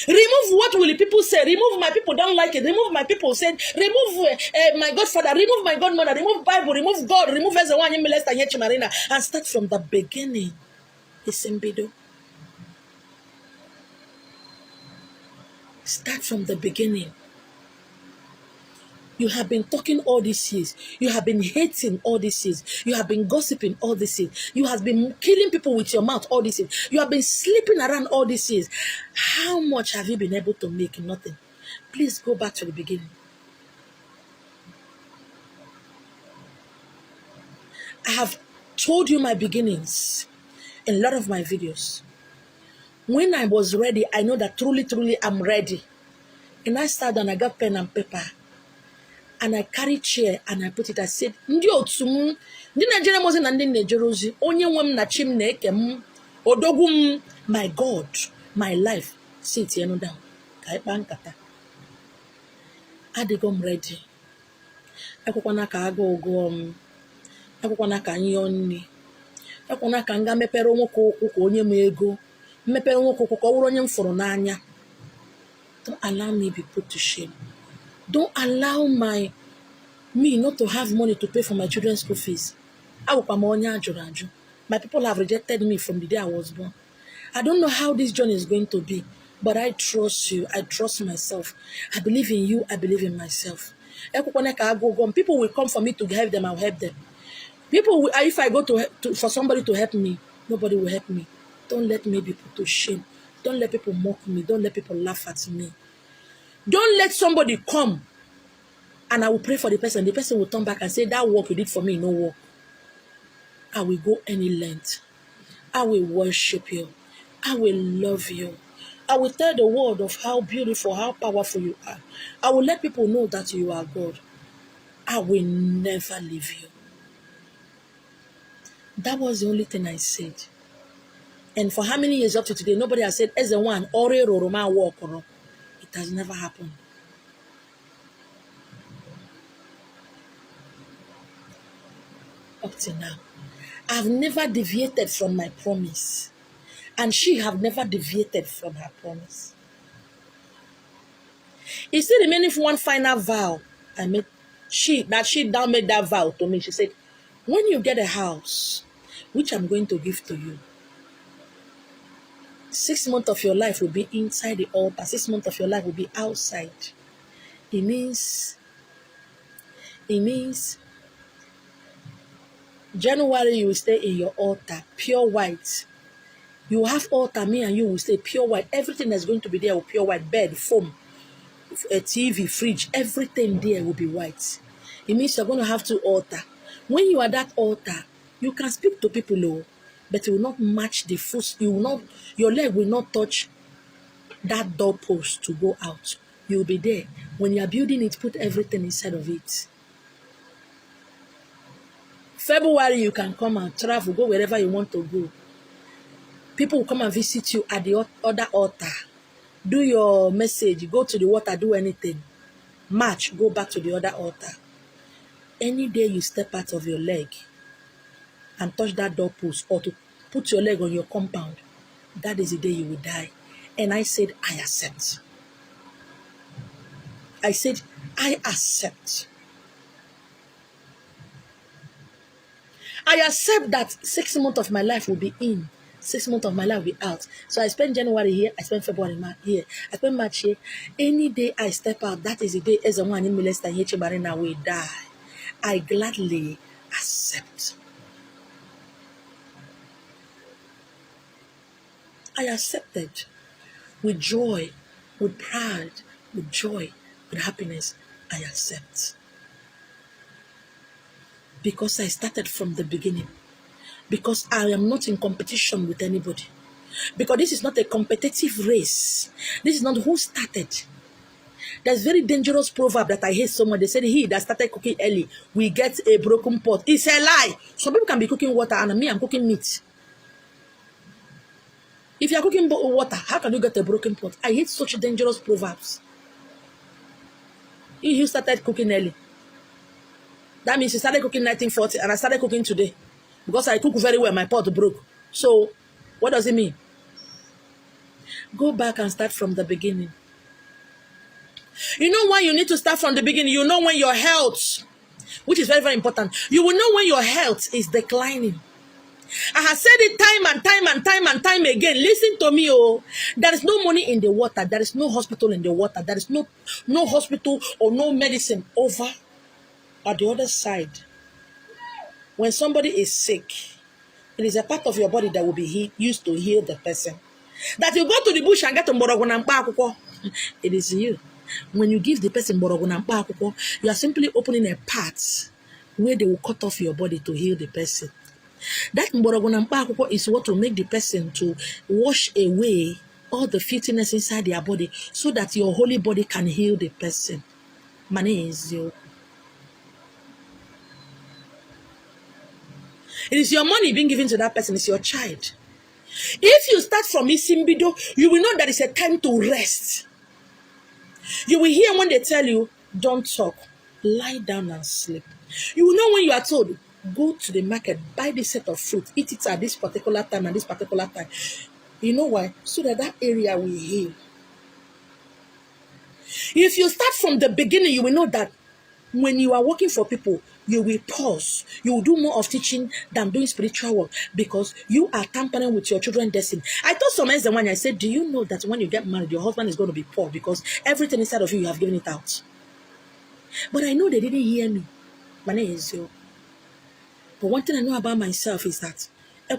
Remove what will the people say. Remove my people don't like it. Remove my people said. Remove my godfather. Remove my godmother. Remove Bible. Remove God. Remove everyone and start from the beginning. Isi Mbido. Start from the beginning. You have been talking all these years. You have been hating all these years. You have been gossiping all these years. You have been killing people with your mouth all these years. You have been sleeping around all these years. How much have you been able to make? Nothing. Please go back to the beginning. I have told you my beginnings in a lot of my videos. When I was ready, I know that truly I'm ready. And I started and I got pen and paper. And I carry chair and I put it. I said, Ndi otum, Ndi Nigeria mozi na Ndi Nigerozi, onye nwem na chim na eke m, odogum, my God, my life. Sit here down. Kaipa nkata. Adigom ready. Akwụkwana ka aga ogom. Akwụkwana ka nyo nni. Akwụkwana ka nga mepere nwoke okwu ka onye m ego. Mepere nwoke okwu ka ọ wụrụ onye m fụrụ n'anya. Don't allow me be put to shame. Don't allow my Me not to have money to pay for my children's school fees. My people have rejected me from the day I was born. I don't know how this journey is going to be, but I trust you. I trust myself. I believe in you. I believe in myself. People will come for me to help them. I'll help them. People, if I go for somebody to help me, nobody will help me. Don't let me be put to shame. Don't let people mock me. Don't let people laugh at me. Don't let somebody come and I will pray for the person. The person will turn back and say, that work you did for me, no work. I will go any length. I will worship you. I will love you. I will tell the world of how beautiful, how powerful you are. I will let people know that you are God. I will never leave you. That was the only thing I said. And for how many years up to today, nobody has said, as a one, ore roroma walk. It has never happened. Up to now. I've never deviated from my promise. And she have never deviated from her promise. It's still remaining for one final vow. I made she now made that vow to me. She said, when you get a house, which I'm going to give to you, 6 months of your life will be inside the altar. 6 months of your life will be outside. It means January you will stay in your altar, pure white. You have altar, me and you will stay pure white. Everything that's going to be there will be pure white. Bed, foam, a TV, fridge, everything there will be white. It means you're going to have 2 altars. When you are that altar, you can speak to people, but it will not match the foot. Your leg will not touch that doorpost to go out. You will be there. When you are building it, put everything inside of it. February, you can come and travel, go wherever you want to go. People will come and visit you at the other altar. Do your message, go to the water, do anything. March, go back to the other altar. Any day you step out of your leg and touch that doorpost or to put your leg on your compound, that is the day you will die. And I said, I accept. I said, I accept. I accept that 6 months of my life will be in. 6 months of my life will be out. So I spend January here, I spend February here, I spend March here. Any day I step out, that is the day as a one in Milesta Marina will die. I gladly accept. I accepted with joy, with pride, with joy, with happiness. I accept. Because I started from the beginning. Because I am not in competition with anybody. Because this is not a competitive race. This is not who started. There's very dangerous proverb that I hear someone. They said, he that started cooking early, we get a broken pot. It's a lie. Some people can be cooking water and me, I'm cooking meat. If you're cooking water, how can you get a broken pot? I hate such dangerous proverbs. He started cooking early. That means he started cooking 1940 and I started cooking today. Because I cook very well, my pot broke. So, what does it mean? Go back and start from the beginning. You know why you need to start from the beginning? You know when your health, which is very, very important. You will know when your health is declining. I have said it time and time again. Listen to me, oh. There is no money in the water. There is no hospital in the water. There is no hospital or no medicine over at the other side. When somebody is sick, it is a part of your body that will be used to heal the person. That you go to the bush and get a mborogun and pakuko. It is you. When you give the person mborogun and pakuko, you are simply opening a path where they will cut off your body to heal the person. That mborogun and pakuko is what will make the person to wash away all the filthiness inside their body so that your holy body can heal the person. Money is you. It is your money being given to that person. It's your child. If you start from Isi Mbido, you will know that it's a time to rest. You will hear when they tell you, don't talk. Lie down and sleep. You will know when you are told, go to the market, buy this set of fruit, eat it at this particular time and this particular time. You know why? So that area will heal. If you start from the beginning, you will know that When you are working for people, you will pause. You will do more of teaching than doing spiritual work because you are tampering with your children's destiny. I told some else the one I said, do you know that when you get married, your husband is going to be poor because everything inside of you, you have given it out. But I know they didn't hear me. My name is Eziokwu. But one thing I know about myself is that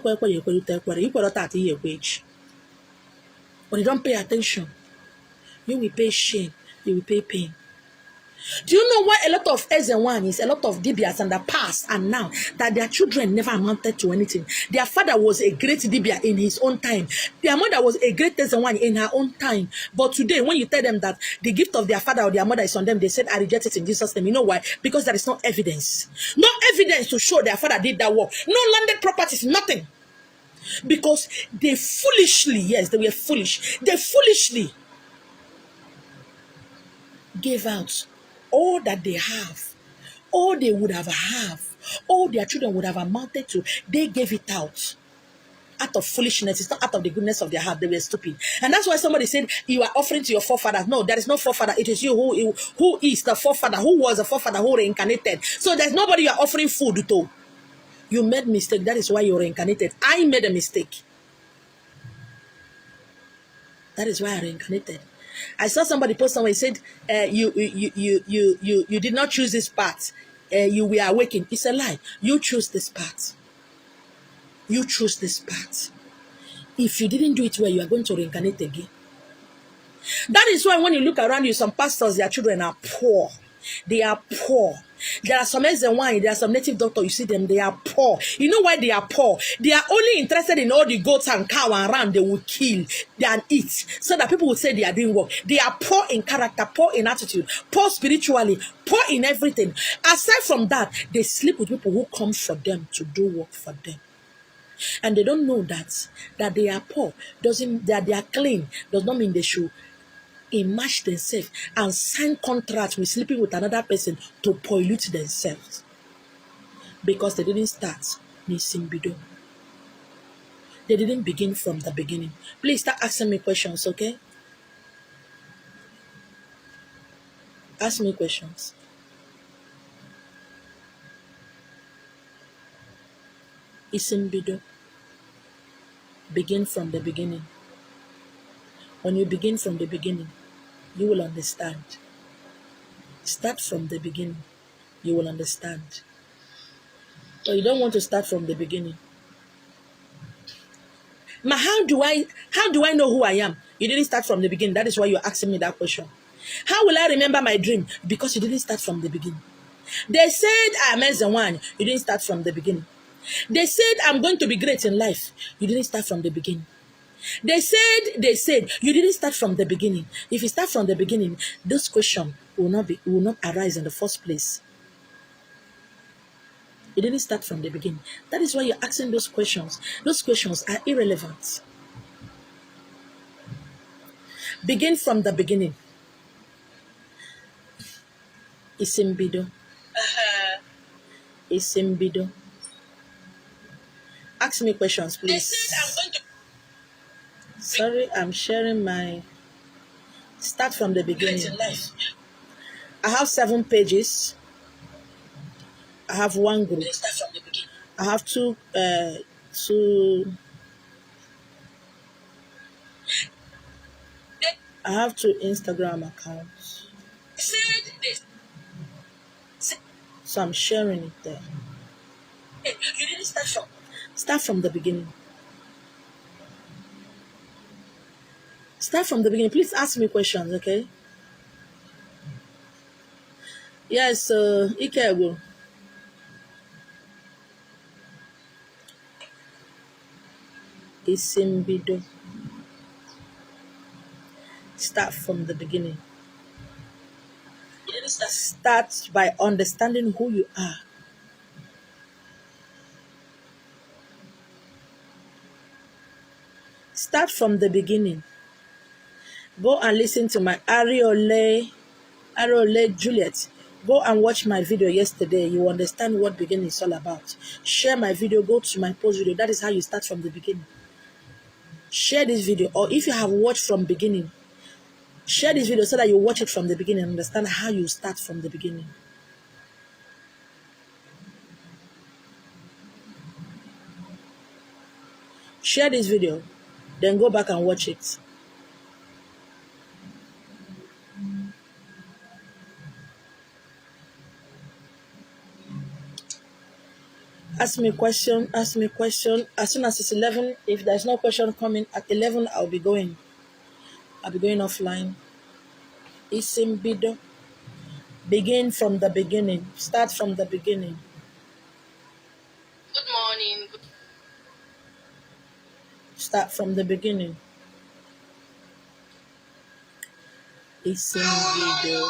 when you don't pay attention, you will pay shame, you will pay pain. Do you know why a lot of Ezewanis, a lot of Dibias in the past and now, that their children never amounted to anything? Their father was a great Dibia in his own time. Their mother was a great Ezewani in her own time. But today, when you tell them that the gift of their father or their mother is on them, they said, I reject it in Jesus' name. You know why? Because there is no evidence. No evidence to show their father did that work. No landed properties, nothing. Because they foolishly, yes, they were foolish. They foolishly gave out all that they have, all they would have, all their children would have amounted to. They gave it out of foolishness. It's not out of the goodness of their heart. They were stupid. And that's why somebody said, you are offering to your forefathers. No, there is no forefather. It is you who is the forefather, who was a forefather, who reincarnated. So there's nobody you are offering food to. You made mistake. That is why you reincarnated. I made a mistake. That is why I reincarnated. I saw somebody post somewhere. He said, you did not choose this path. You were awakened. It's a lie. You choose this path. You choose this path. If you didn't do it well, you are going to reincarnate again. That is why when you look around you, some pastors, their children are poor. They are poor. There are some wine, there are some native doctors, you see them, they are poor. You know why they are poor? They are only interested in all the goats and cows around they will kill and eat, so that people will say they are doing work. They are poor in character, poor in attitude, poor spiritually, poor in everything. Aside from that, they sleep with people who come for them to do work for them. And they don't know that they are poor, that they are clean, does not mean they should immerse themselves and sign contracts with sleeping with another person to pollute themselves. Because they didn't start Isi Mbido. They didn't begin from the beginning. Please start asking me questions, okay? Ask me questions. Isi Mbido. Begin from the beginning. When you begin from the beginning, you will understand. Start from the beginning. You will understand. Or you don't want to start from the beginning. Ma, how do I know who I am? You didn't start from the beginning. That is why you're asking me that question. How will I remember my dream? Because you didn't start from the beginning. They said I'm one. You didn't start from the beginning. They said I'm going to be great in life. You didn't start from the beginning. They said, you didn't start from the beginning. If you start from the beginning, this question will not arise in the first place. You didn't start from the beginning. That is why you're asking those questions. Those questions are irrelevant. Begin from the beginning. Isi Mbido. Isi Mbido. Ask me questions, please. Sorry, I'm sharing my... Start from the beginning. I have 7 pages. I have 1 group. I have two. I have 2 Instagram accounts. So I'm sharing it there. You didn't start from the beginning. Start from the beginning. Please ask me questions, okay? Yes, Ikego. Isi Mbido. Start from the beginning. Start by understanding who you are. Start from the beginning. Go and listen to my Ariole Juliet. Go and watch my video yesterday. You understand what beginning is all about. Share my video. Go to my post video. That is how you start from the beginning. Share this video. Or if you have watched from beginning, share this video so that you watch it from the beginning and understand how you start from the beginning. Share this video, then go back and watch it. Ask me question, ask me question. As soon as it's 11, if there's no question coming at 11, I'll be going offline. Isi Mbido. Begin from the beginning. Start from the beginning. Good morning. Start from the beginning. Isi Mbido.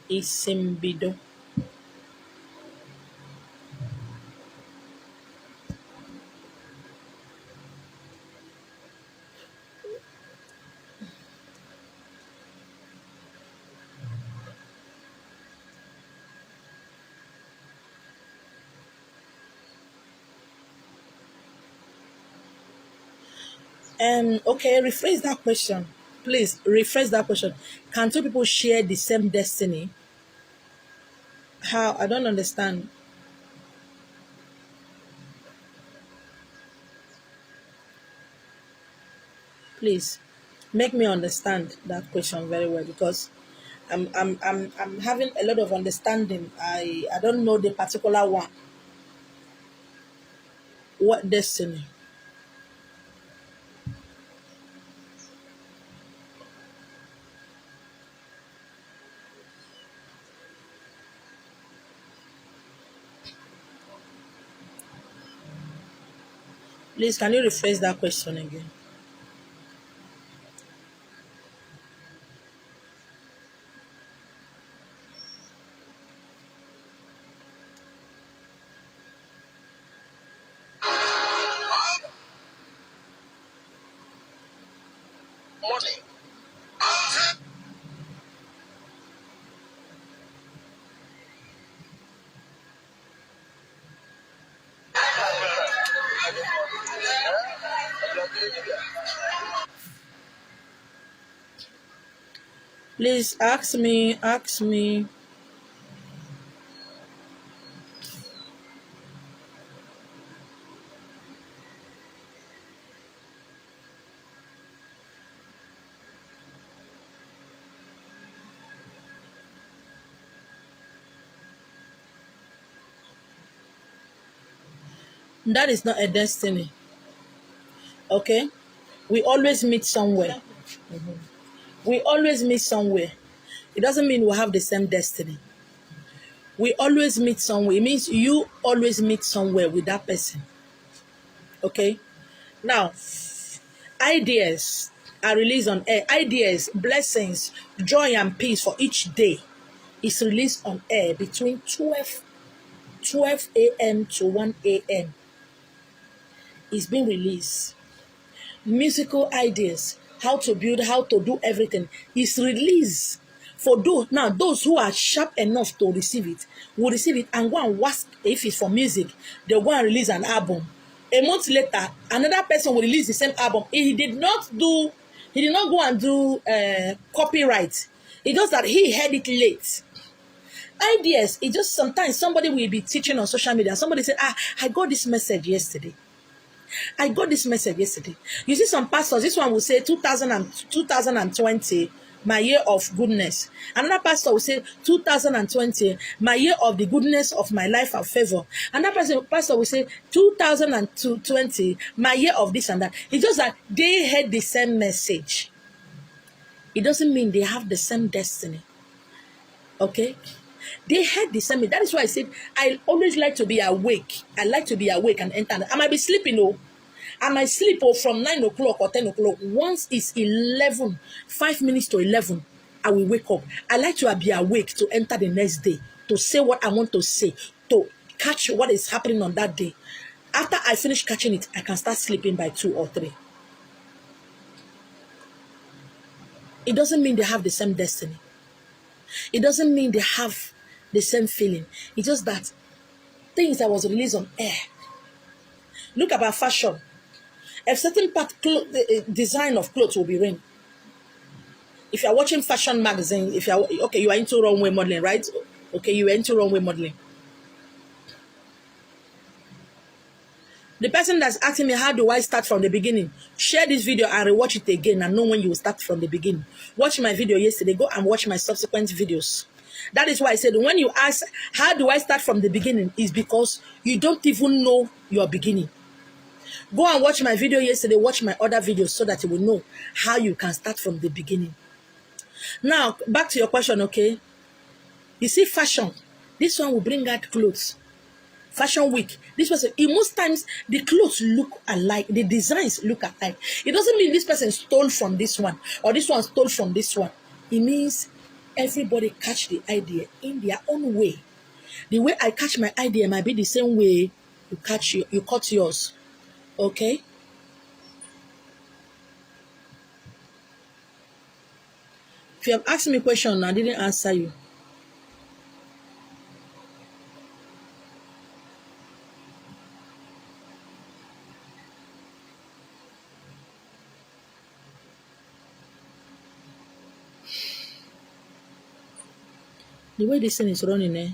Isi Mbido. Okay, rephrase that question. Please, rephrase that question. Can two people share the same destiny? How? I don't understand. Please, make me understand that question very well, because I'm having a lot of understanding. I don't know the particular one. What destiny? Please, can you rephrase that question again? Morning. Please ask me. That is not a destiny. Okay? We always meet somewhere. We always meet somewhere. It doesn't mean we have the same destiny. We always meet somewhere. It means you always meet somewhere with that person. Okay? Now, ideas are released on air. Ideas, blessings, joy and peace for each day is released on air between 12 a.m. to 1 a.m. It's being released. Musical ideas, how to build, how to do everything is released. For those who are sharp enough to receive it will receive it and go and watch. If it's for music, they'll go and release an album. A month later, another person will release the same album. He did not go and do copyright. It's just that he had it late. Ideas, it just sometimes somebody will be teaching on social media. Somebody said, I got this message yesterday. You see some pastors, this one will say 2020, my year of goodness. Another pastor will say 2020, my year of the goodness of my life and favor. Another pastor will say 2020, my year of this and that. It's just that they had the same message. It doesn't mean they have the same destiny. Okay? They had the same. That is why I said I always like to be awake. I like to be awake and enter. I might be sleeping, I might sleep from 9 o'clock or 10 o'clock. Once it's 11, 5 minutes to 11, I will wake up. I like to be awake to enter the next day, to say what I want to say, to catch what is happening on that day. After I finish catching it, I can start sleeping by 2 or 3. It doesn't mean they have the same destiny. It doesn't mean they have the same feeling. It's just that things that was released on air. Look about fashion. A certain design of clothes will be in. If you are watching fashion magazine, you are into runway modeling, right? Okay, you are into runway modeling. The person that's asking me, how do I start from the beginning? Share this video and rewatch it again and know when you will start from the beginning. Watch my video yesterday. Go and watch my subsequent videos. That is why I said when you ask, how do I start from the beginning? Is because you don't even know your beginning. Go and watch my video yesterday. Watch my other videos so that you will know how you can start from the beginning. Now, back to your question, okay? You see, fashion. This one will bring out clothes. Fashion week. This person, in most times, the clothes look alike. The designs look alike. It doesn't mean this person stole from this one or this one stole from this one. It means everybody catch the idea in their own way. The way I catch my idea might be the same way you cut yours. Okay? If you have asked me a question and I didn't answer you, the way this thing is running, the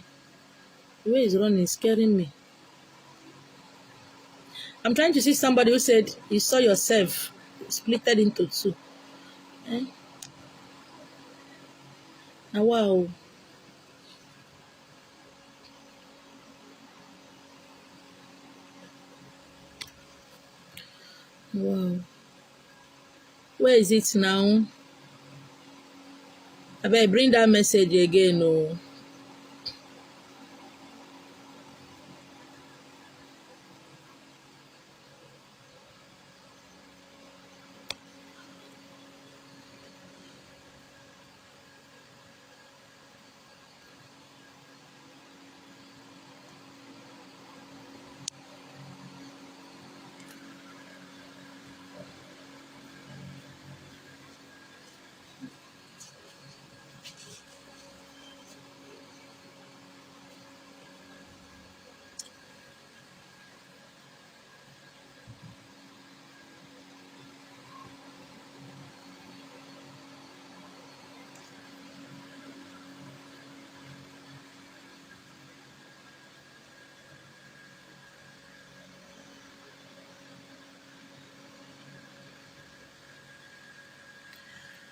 way it's running is scaring me. I'm trying to see somebody who said you saw yourself splitted into two. Now, wow. Wow. Where is it now? I better bring that message again. Oh.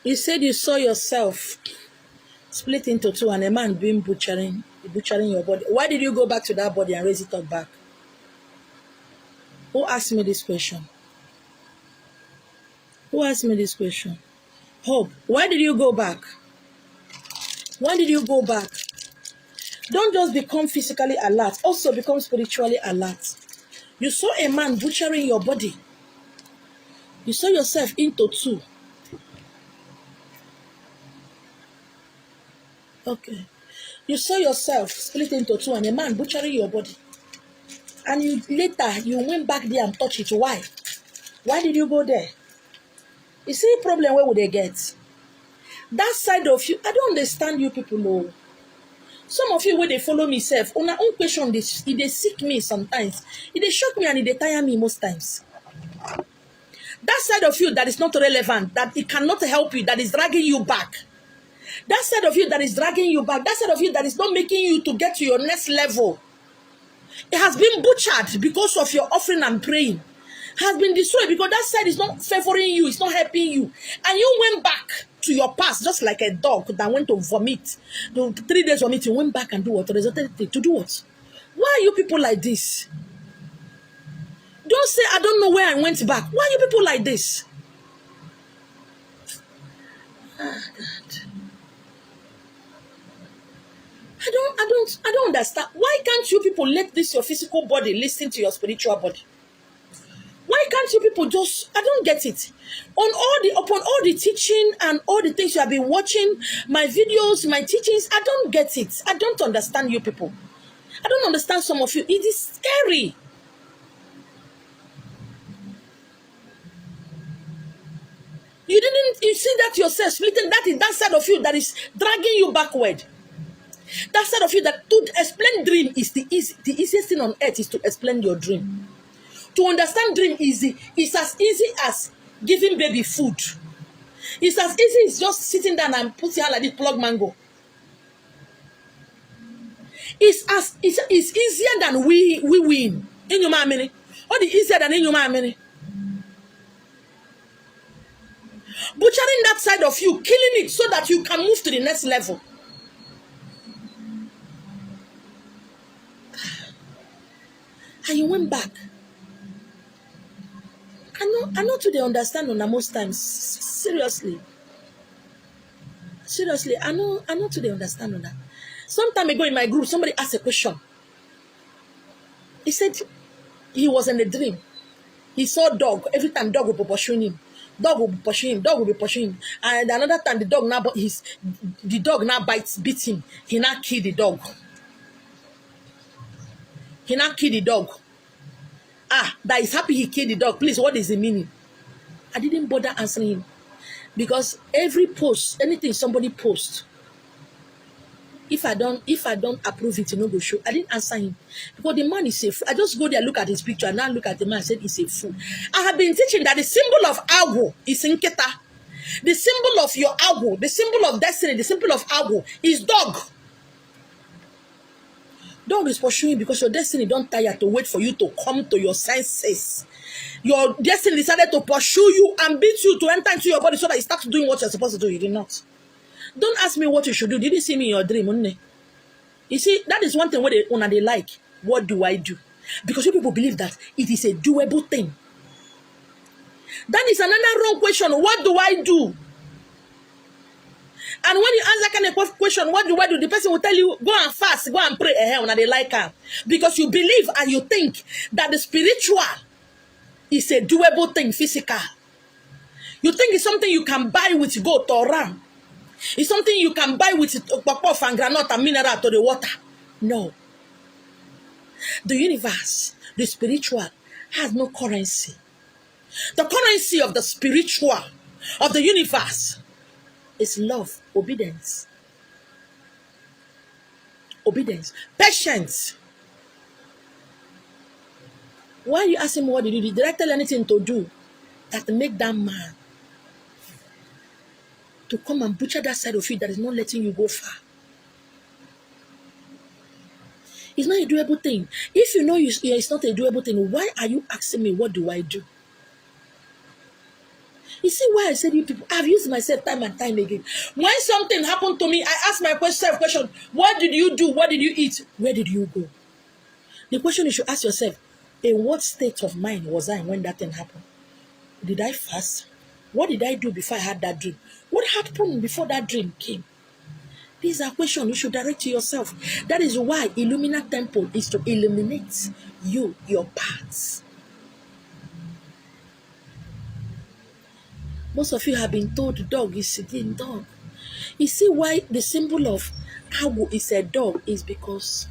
You said you saw yourself split into two and a man being butchering your body. Why did you go back to that body and raise it up back? Who asked me this question? Who asked me this question? Hope, why did you go back? Why did you go back? Don't just become physically alert. Also become spiritually alert. You saw a man butchering your body. You saw yourself into two. Okay. You saw yourself split into two and a man butchering your body. And you went back there and touched it. Why? Why did you go there? You see a problem, where would they get? That side of you, I don't understand you people. No. Some of you, when they follow me, self, on our own question, they seek me sometimes. They shock me and they tire me most times. That side of you that is not relevant, that it cannot help you, that is dragging you back. That side of you that is dragging you back, that side of you that is not making you to get to your next level. It has been butchered because of your offering and praying. Has been destroyed because that side is not favoring you, it's not helping you. And you went back to your past just like a dog that went to vomit. The 3 days vomit, you went back and do what? Resulted to do what? Why are you people like this? Don't say, I don't know where I went back. Why are you people like this? Ah, God. I don't understand. Why can't you people let this your physical body listen to your spiritual body? Why can't you people just, I don't get it. Upon all the teaching and all the things you have been watching, my videos, my teachings, I don't get it. I don't understand you people. I don't understand some of you. It is scary. You see that yourself splitting, that side of you that is dragging you backward. That side of you that to explain dream is the easiest thing on earth is to explain your dream. To understand dream is as easy as giving baby food. It's as easy as just sitting down and putting out like this plug mango. It's easier than we win. In your memory. All the easier than in your man. Butchering that side of you, killing it so that you can move to the next level. And you went back. I know to the understand on most times. Seriously, I know to the understand on that. Some time ago in my group, somebody asked a question. He said he was in a dream. He saw a dog. Every time dog will be pursuing him. Dog will be pursuing him. Dog will be pursuing him. And another time the dog now beats him. He now kill the dog. That is happy he killed the dog. Please, what is the meaning? I didn't bother answering him. Because every post, anything somebody posts, if I don't approve it, go show. I didn't answer him. Because the man is a fool. I just go there, look at his picture, and now look at the man and said he's a fool. I have been teaching that the symbol of Agu is Nketa. The symbol of your Agu, the symbol of destiny, the symbol of Agu is dog. Dog is pursuing because your destiny don't tire to wait for you to come to your senses. Your destiny decided to pursue you and beat you to enter into your body so that you start doing what you're supposed to do. You did not. Don't ask me what you should do. Did you see me in your dream? You see, that is one thing when they like. What do I do? Because you people believe that it is a doable thing. That is another wrong question. What do I do? And when you answer kind of question, what do I do? The person will tell you, go and fast, go and pray. When they like her. Because you believe and you think that the spiritual is a doable thing, physical. You think it's something you can buy with goat or ram. It's something you can buy with puff and granite and mineral to the water. No. The universe, the spiritual, has no currency. The currency of the spiritual, of the universe, is love, obedience. Obedience. Patience. Why are you asking me what did you do? Did I tell anything to do that make that man to come and butcher that side of you that is not letting you go far? It's not a doable thing. If you know it's not a doable thing, why are you asking me what do I do? You see why I said you people, I've used myself time and time again. When something happened to me, I ask my question, what did you do? What did you eat? Where did you go? The question you should ask yourself, in what state of mind was I when that thing happened? Did I fast? What did I do before I had that dream? What happened before that dream came? These are questions you should direct to yourself. That is why Illumina Temple is to illuminate you, your paths. Most of you have been told dog is sitting dog. You see why the symbol of Agu is a dog is because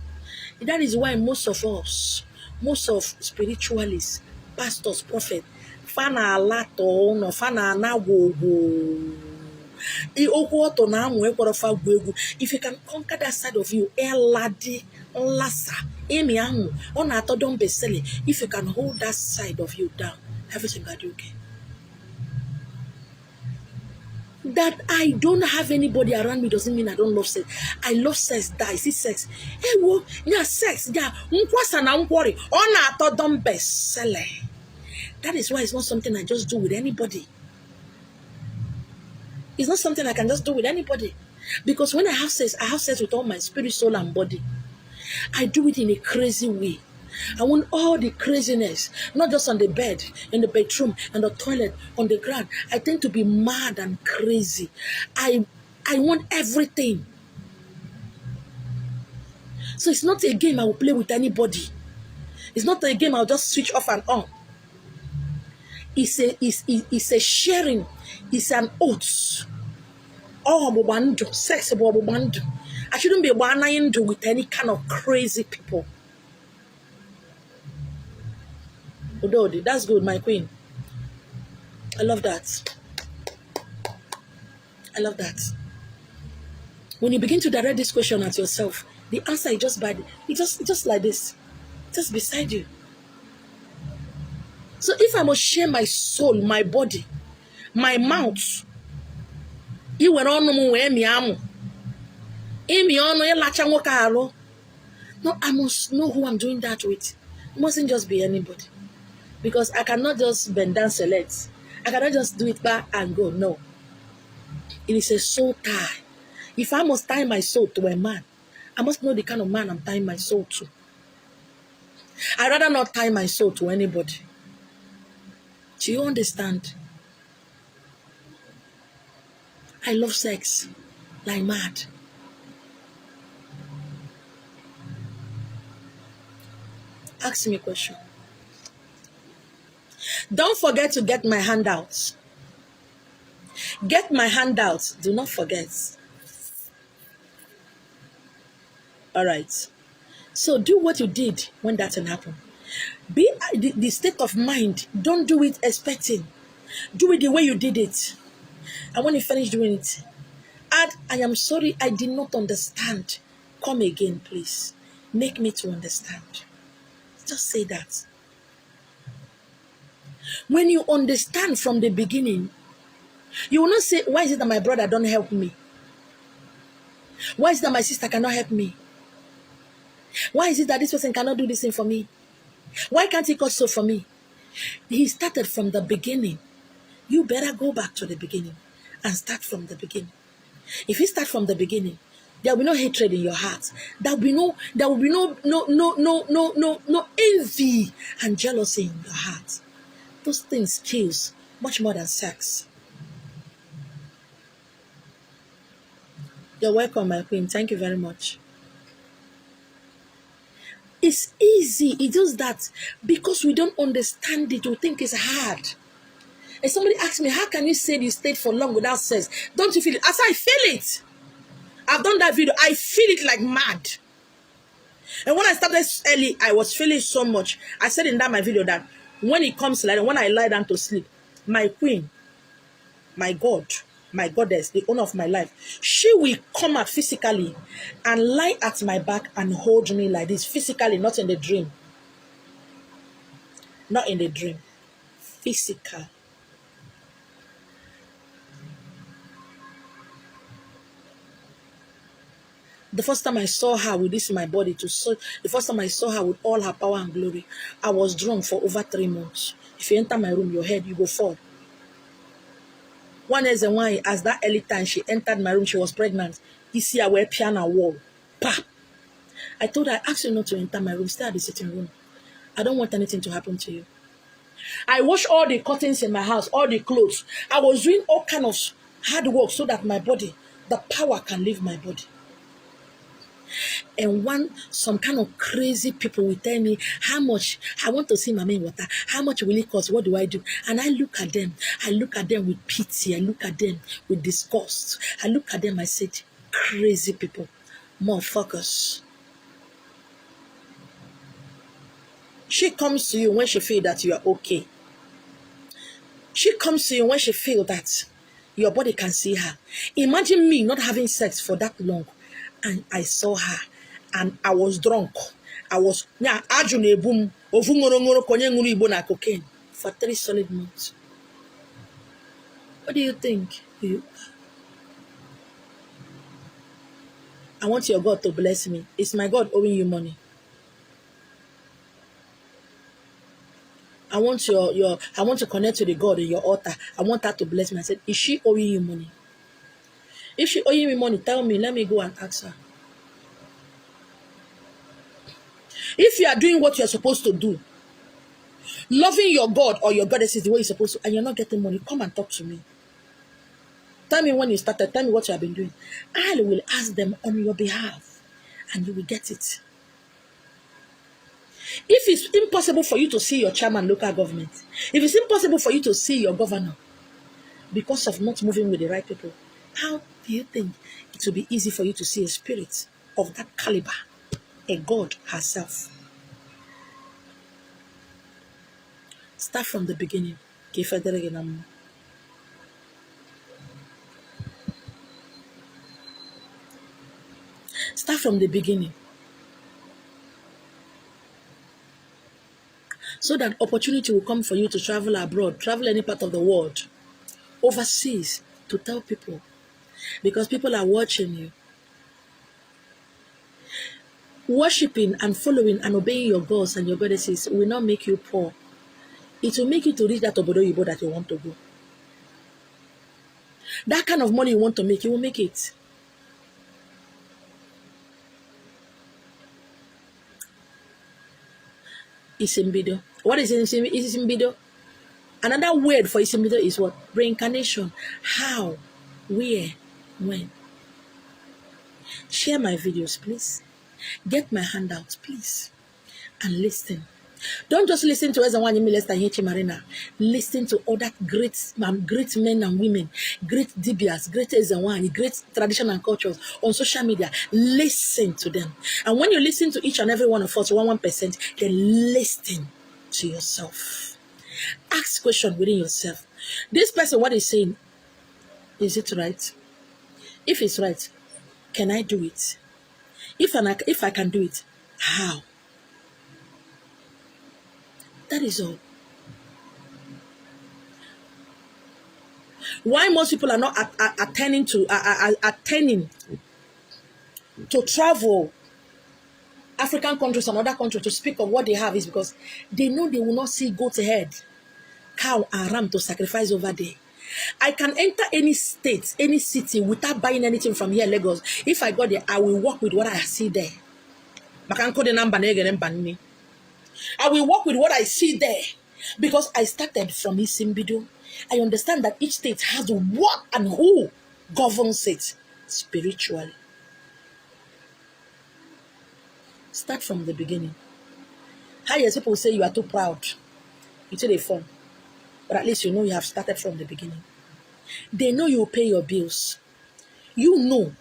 that is why most of us, most of spiritualists, pastors, prophets, fana alato no fana na wo. If you can conquer that side of you, if you can hold that side of you down, everything will be okay. That I don't have anybody around me doesn't mean I don't love sex. I love sex. That is sex. Hey, well, yeah, sex. Yeah, that is why it's not something I just do with anybody. It's not something I can just do with anybody. Because when I have sex with all my spirit, soul, and body. I do it in a crazy way. I want all the craziness, not just on the bed, in the bedroom, in the toilet, on the ground. I tend to be mad and crazy. I want everything. So it's not a game I will play with anybody. It's not a game I'll just switch off and on. It's a sharing. It's an oath. Oh, sex. I shouldn't be with any kind of crazy people. Udodi, that's good, my queen. I love that. I love that. When you begin to direct this question at yourself, the answer is just like this, just beside you. So if I must share my soul, my body, my mouth, you were on no, I must know who I'm doing that with. It mustn't just be anybody. Because I cannot just bend down select. I cannot just do it back and go. No. It is a soul tie. If I must tie my soul to a man, I must know the kind of man I'm tying my soul to. I'd rather not tie my soul to anybody. Do you understand? I love sex like mad. Ask me a question. Don't forget to get my handouts. Get my handouts. Do not forget. All right. So do what you did when that thing happened. Be the state of mind. Don't do it expecting. Do it the way you did it. And when you finish doing it, add, I am sorry, I did not understand. Come again, please. Make me to understand. Just say that. When you understand from the beginning, you will not say, why is it that my brother don't help me? Why is it that my sister cannot help me? Why is it that this person cannot do this thing for me? Why can't he cause so for me? He started from the beginning. You better go back to the beginning and start from the beginning. If you start from the beginning, there will be no hatred in your heart. There will be no envy and jealousy in your heart. Those things kills much more than sex. You're welcome, my queen. Thank you very much. It's easy. It's just that because we don't understand it, we think it's hard. And somebody asked me, how can you say you stayed for long without sex? Don't you feel it? As I feel it. I've done that video. I feel it like mad. And when I started early, I was feeling so much. I said in that my video that when it comes like when I lie down to sleep, my queen, my God, my goddess, the owner of my life, she will come out physically and lie at my back and hold me like this, physically, not in the dream. Not in the dream. Physical. The first time I saw her with this in my body, the first time I saw her with all her power and glory, I was drunk for over 3 months. If you enter my room, your head, you go fall. One is the one, as that early time she entered my room, she was pregnant. You see, I wear piano wall. Pa! I told her, I asked you not to enter my room, stay at the sitting room. I don't want anything to happen to you. I washed all the curtains in my house, all the clothes. I was doing all kind of hard work so that my body, the power can leave my body. And some kind of crazy people will tell me how much I want to see my in water. How much will it cost? What do I do? And I look at them. I look at them with pity. I look at them with disgust. I look at them. I said, crazy people, motherfuckers. She comes to you when she feels that you are okay. She comes to you when she feels that your body can see her. Imagine me not having sex for that long. And I saw her, and I was drunk. I was cocaine for 3 solid months. What do you think? I want your God to bless me. Is my God owing you money? I want I want to connect to the God in your altar. I want her to bless me. I said, is she owing you money? If she owing me money, tell me. Let me go and ask her. If you are doing what you're supposed to do, loving your God or your goddess is the way you're supposed to, and you're not getting money, come and talk to me. Tell me when you started. Tell me what you have been doing. I will ask them on your behalf, and you will get it. If it's impossible for you to see your chairman local government, if it's impossible for you to see your governor because of not moving with the right people, how do you think it will be easy for you to see a spirit of that caliber, a God herself? Start from the beginning. Start from the beginning. So that opportunity will come for you to travel abroad, travel any part of the world, overseas, to tell people. Because people are watching you. Worshipping and following and obeying your gods and your goddesses will not make you poor. It will make you to reach that obodo yibo that you want to go. That kind of money you want to make, you will make it. Isi Mbido. What is Isi Mbido? Another word for Isi Mbido is what? Reincarnation. How? Where? When? Share my videos, please. Get my handouts, please. And listen. Don't just listen to Ezawanyemi Lester Nyechi Marina. Listen to other great men and women, great Dibias, great Ezawani, great tradition and cultures on social media. Listen to them. And when you listen to each and every one of us, 1%, then listen to yourself. Ask questions within yourself. This person, what is saying, is it right? If it's right, can I do it? If I can do it, how? That is all. Why most people are not attending to travel African countries and other countries to speak of what they have is because they know they will not see goat head, cow and ram to sacrifice over there. I can enter any state, any city without buying anything from here, Lagos. If I go there, I will work with what I see there. I will work with what I see there because I started from Isi Mbido. I understand that each state has what and who governs it spiritually. Start from the beginning. How yes, people say you are too proud. You take a form. But at least you know you have started from the beginning. They know you will pay your bills. You know.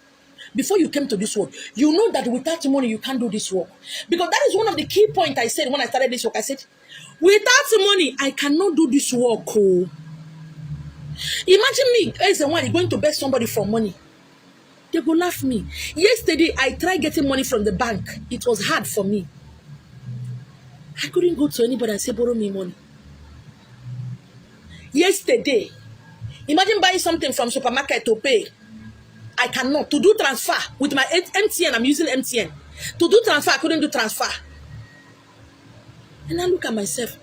Before you came to this work, you know that without money, you can't do this work. Because that is one of the key points I said when I started this work. I said, without money, I cannot do this work. Oh. Imagine me as the one going to beg somebody for money. They will laugh me. Yesterday, I tried getting money from the bank. It was hard for me. I couldn't go to anybody and say, borrow me money. Yesterday, imagine buying something from supermarket to pay. I cannot. To do transfer with my MTN, I'm using MTN. To do transfer, I couldn't do transfer. And I look at myself.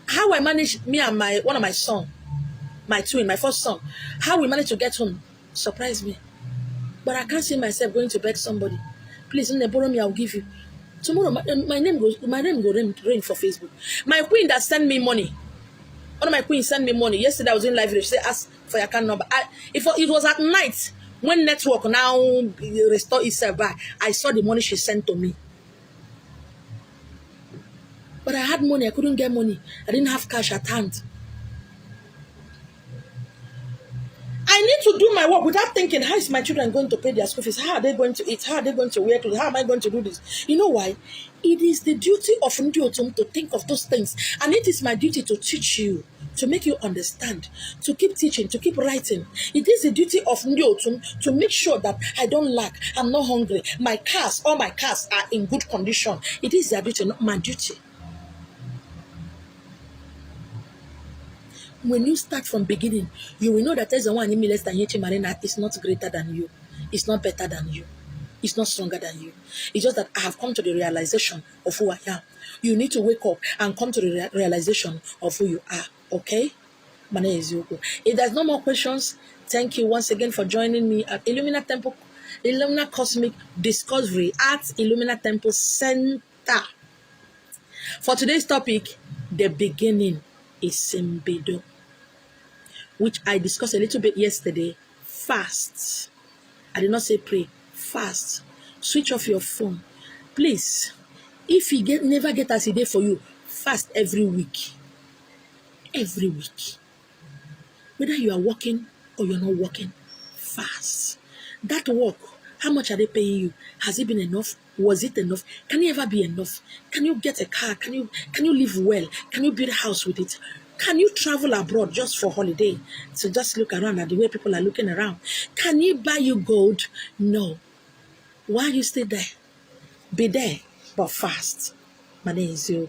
How I managed, me and one of my son, my twin, my first son, how we managed to get home surprised me. But I can't see myself going to beg somebody. Please, when they borrow me, I'll give you. Tomorrow, my name go rain for Facebook. My queen that sent me money. One of my queens sent me money. Yesterday I was in live. She said, ask for your account number. It was at night. When network now restore itself back, I saw the money she sent to me. But I had money, I couldn't get money. I didn't have cash at hand. I need to do my work without thinking, how is my children going to pay their school fees? How are they going to eat? How are they going to wear clothes? How am I going to do this? You know why? It is the duty of Ndiotum to think of those things. And it is my duty to teach you, to make you understand, to keep teaching, to keep writing. It is the duty of Ndiotum to make sure that I don't lack, I'm not hungry. All my cars are in good condition. It is their duty, not my duty. When you start from beginning, you will know that Ezawanyemi Lester Nyechi Marina is not greater than you. It's not better than you. It's not stronger than you. It's just that I have come to the realization of who I am. You need to wake up and come to the realization of who you are. Okay? My name is eziokwu. If there's no more questions, thank you once again for joining me at Illumina Cosmic Discovery at Illumina Temple Center. For today's topic, the beginning Isi Mbido, which I discussed a little bit yesterday. Fast. I did not say pray. Fast. Switch off your phone. Please, if you never get as a day for you, fast every week. Every week. Whether you are working or you're not working, fast. That work, how much are they paying you? Has it been enough? Was it enough? Can it ever be enough? Can you get a car? Can you live well? Can you build a house with it? Can you travel abroad just for holiday? So just look around at the way people are looking around. Can you buy you gold? No. Why you stay there? Be there, but fast. My name is eziokwu.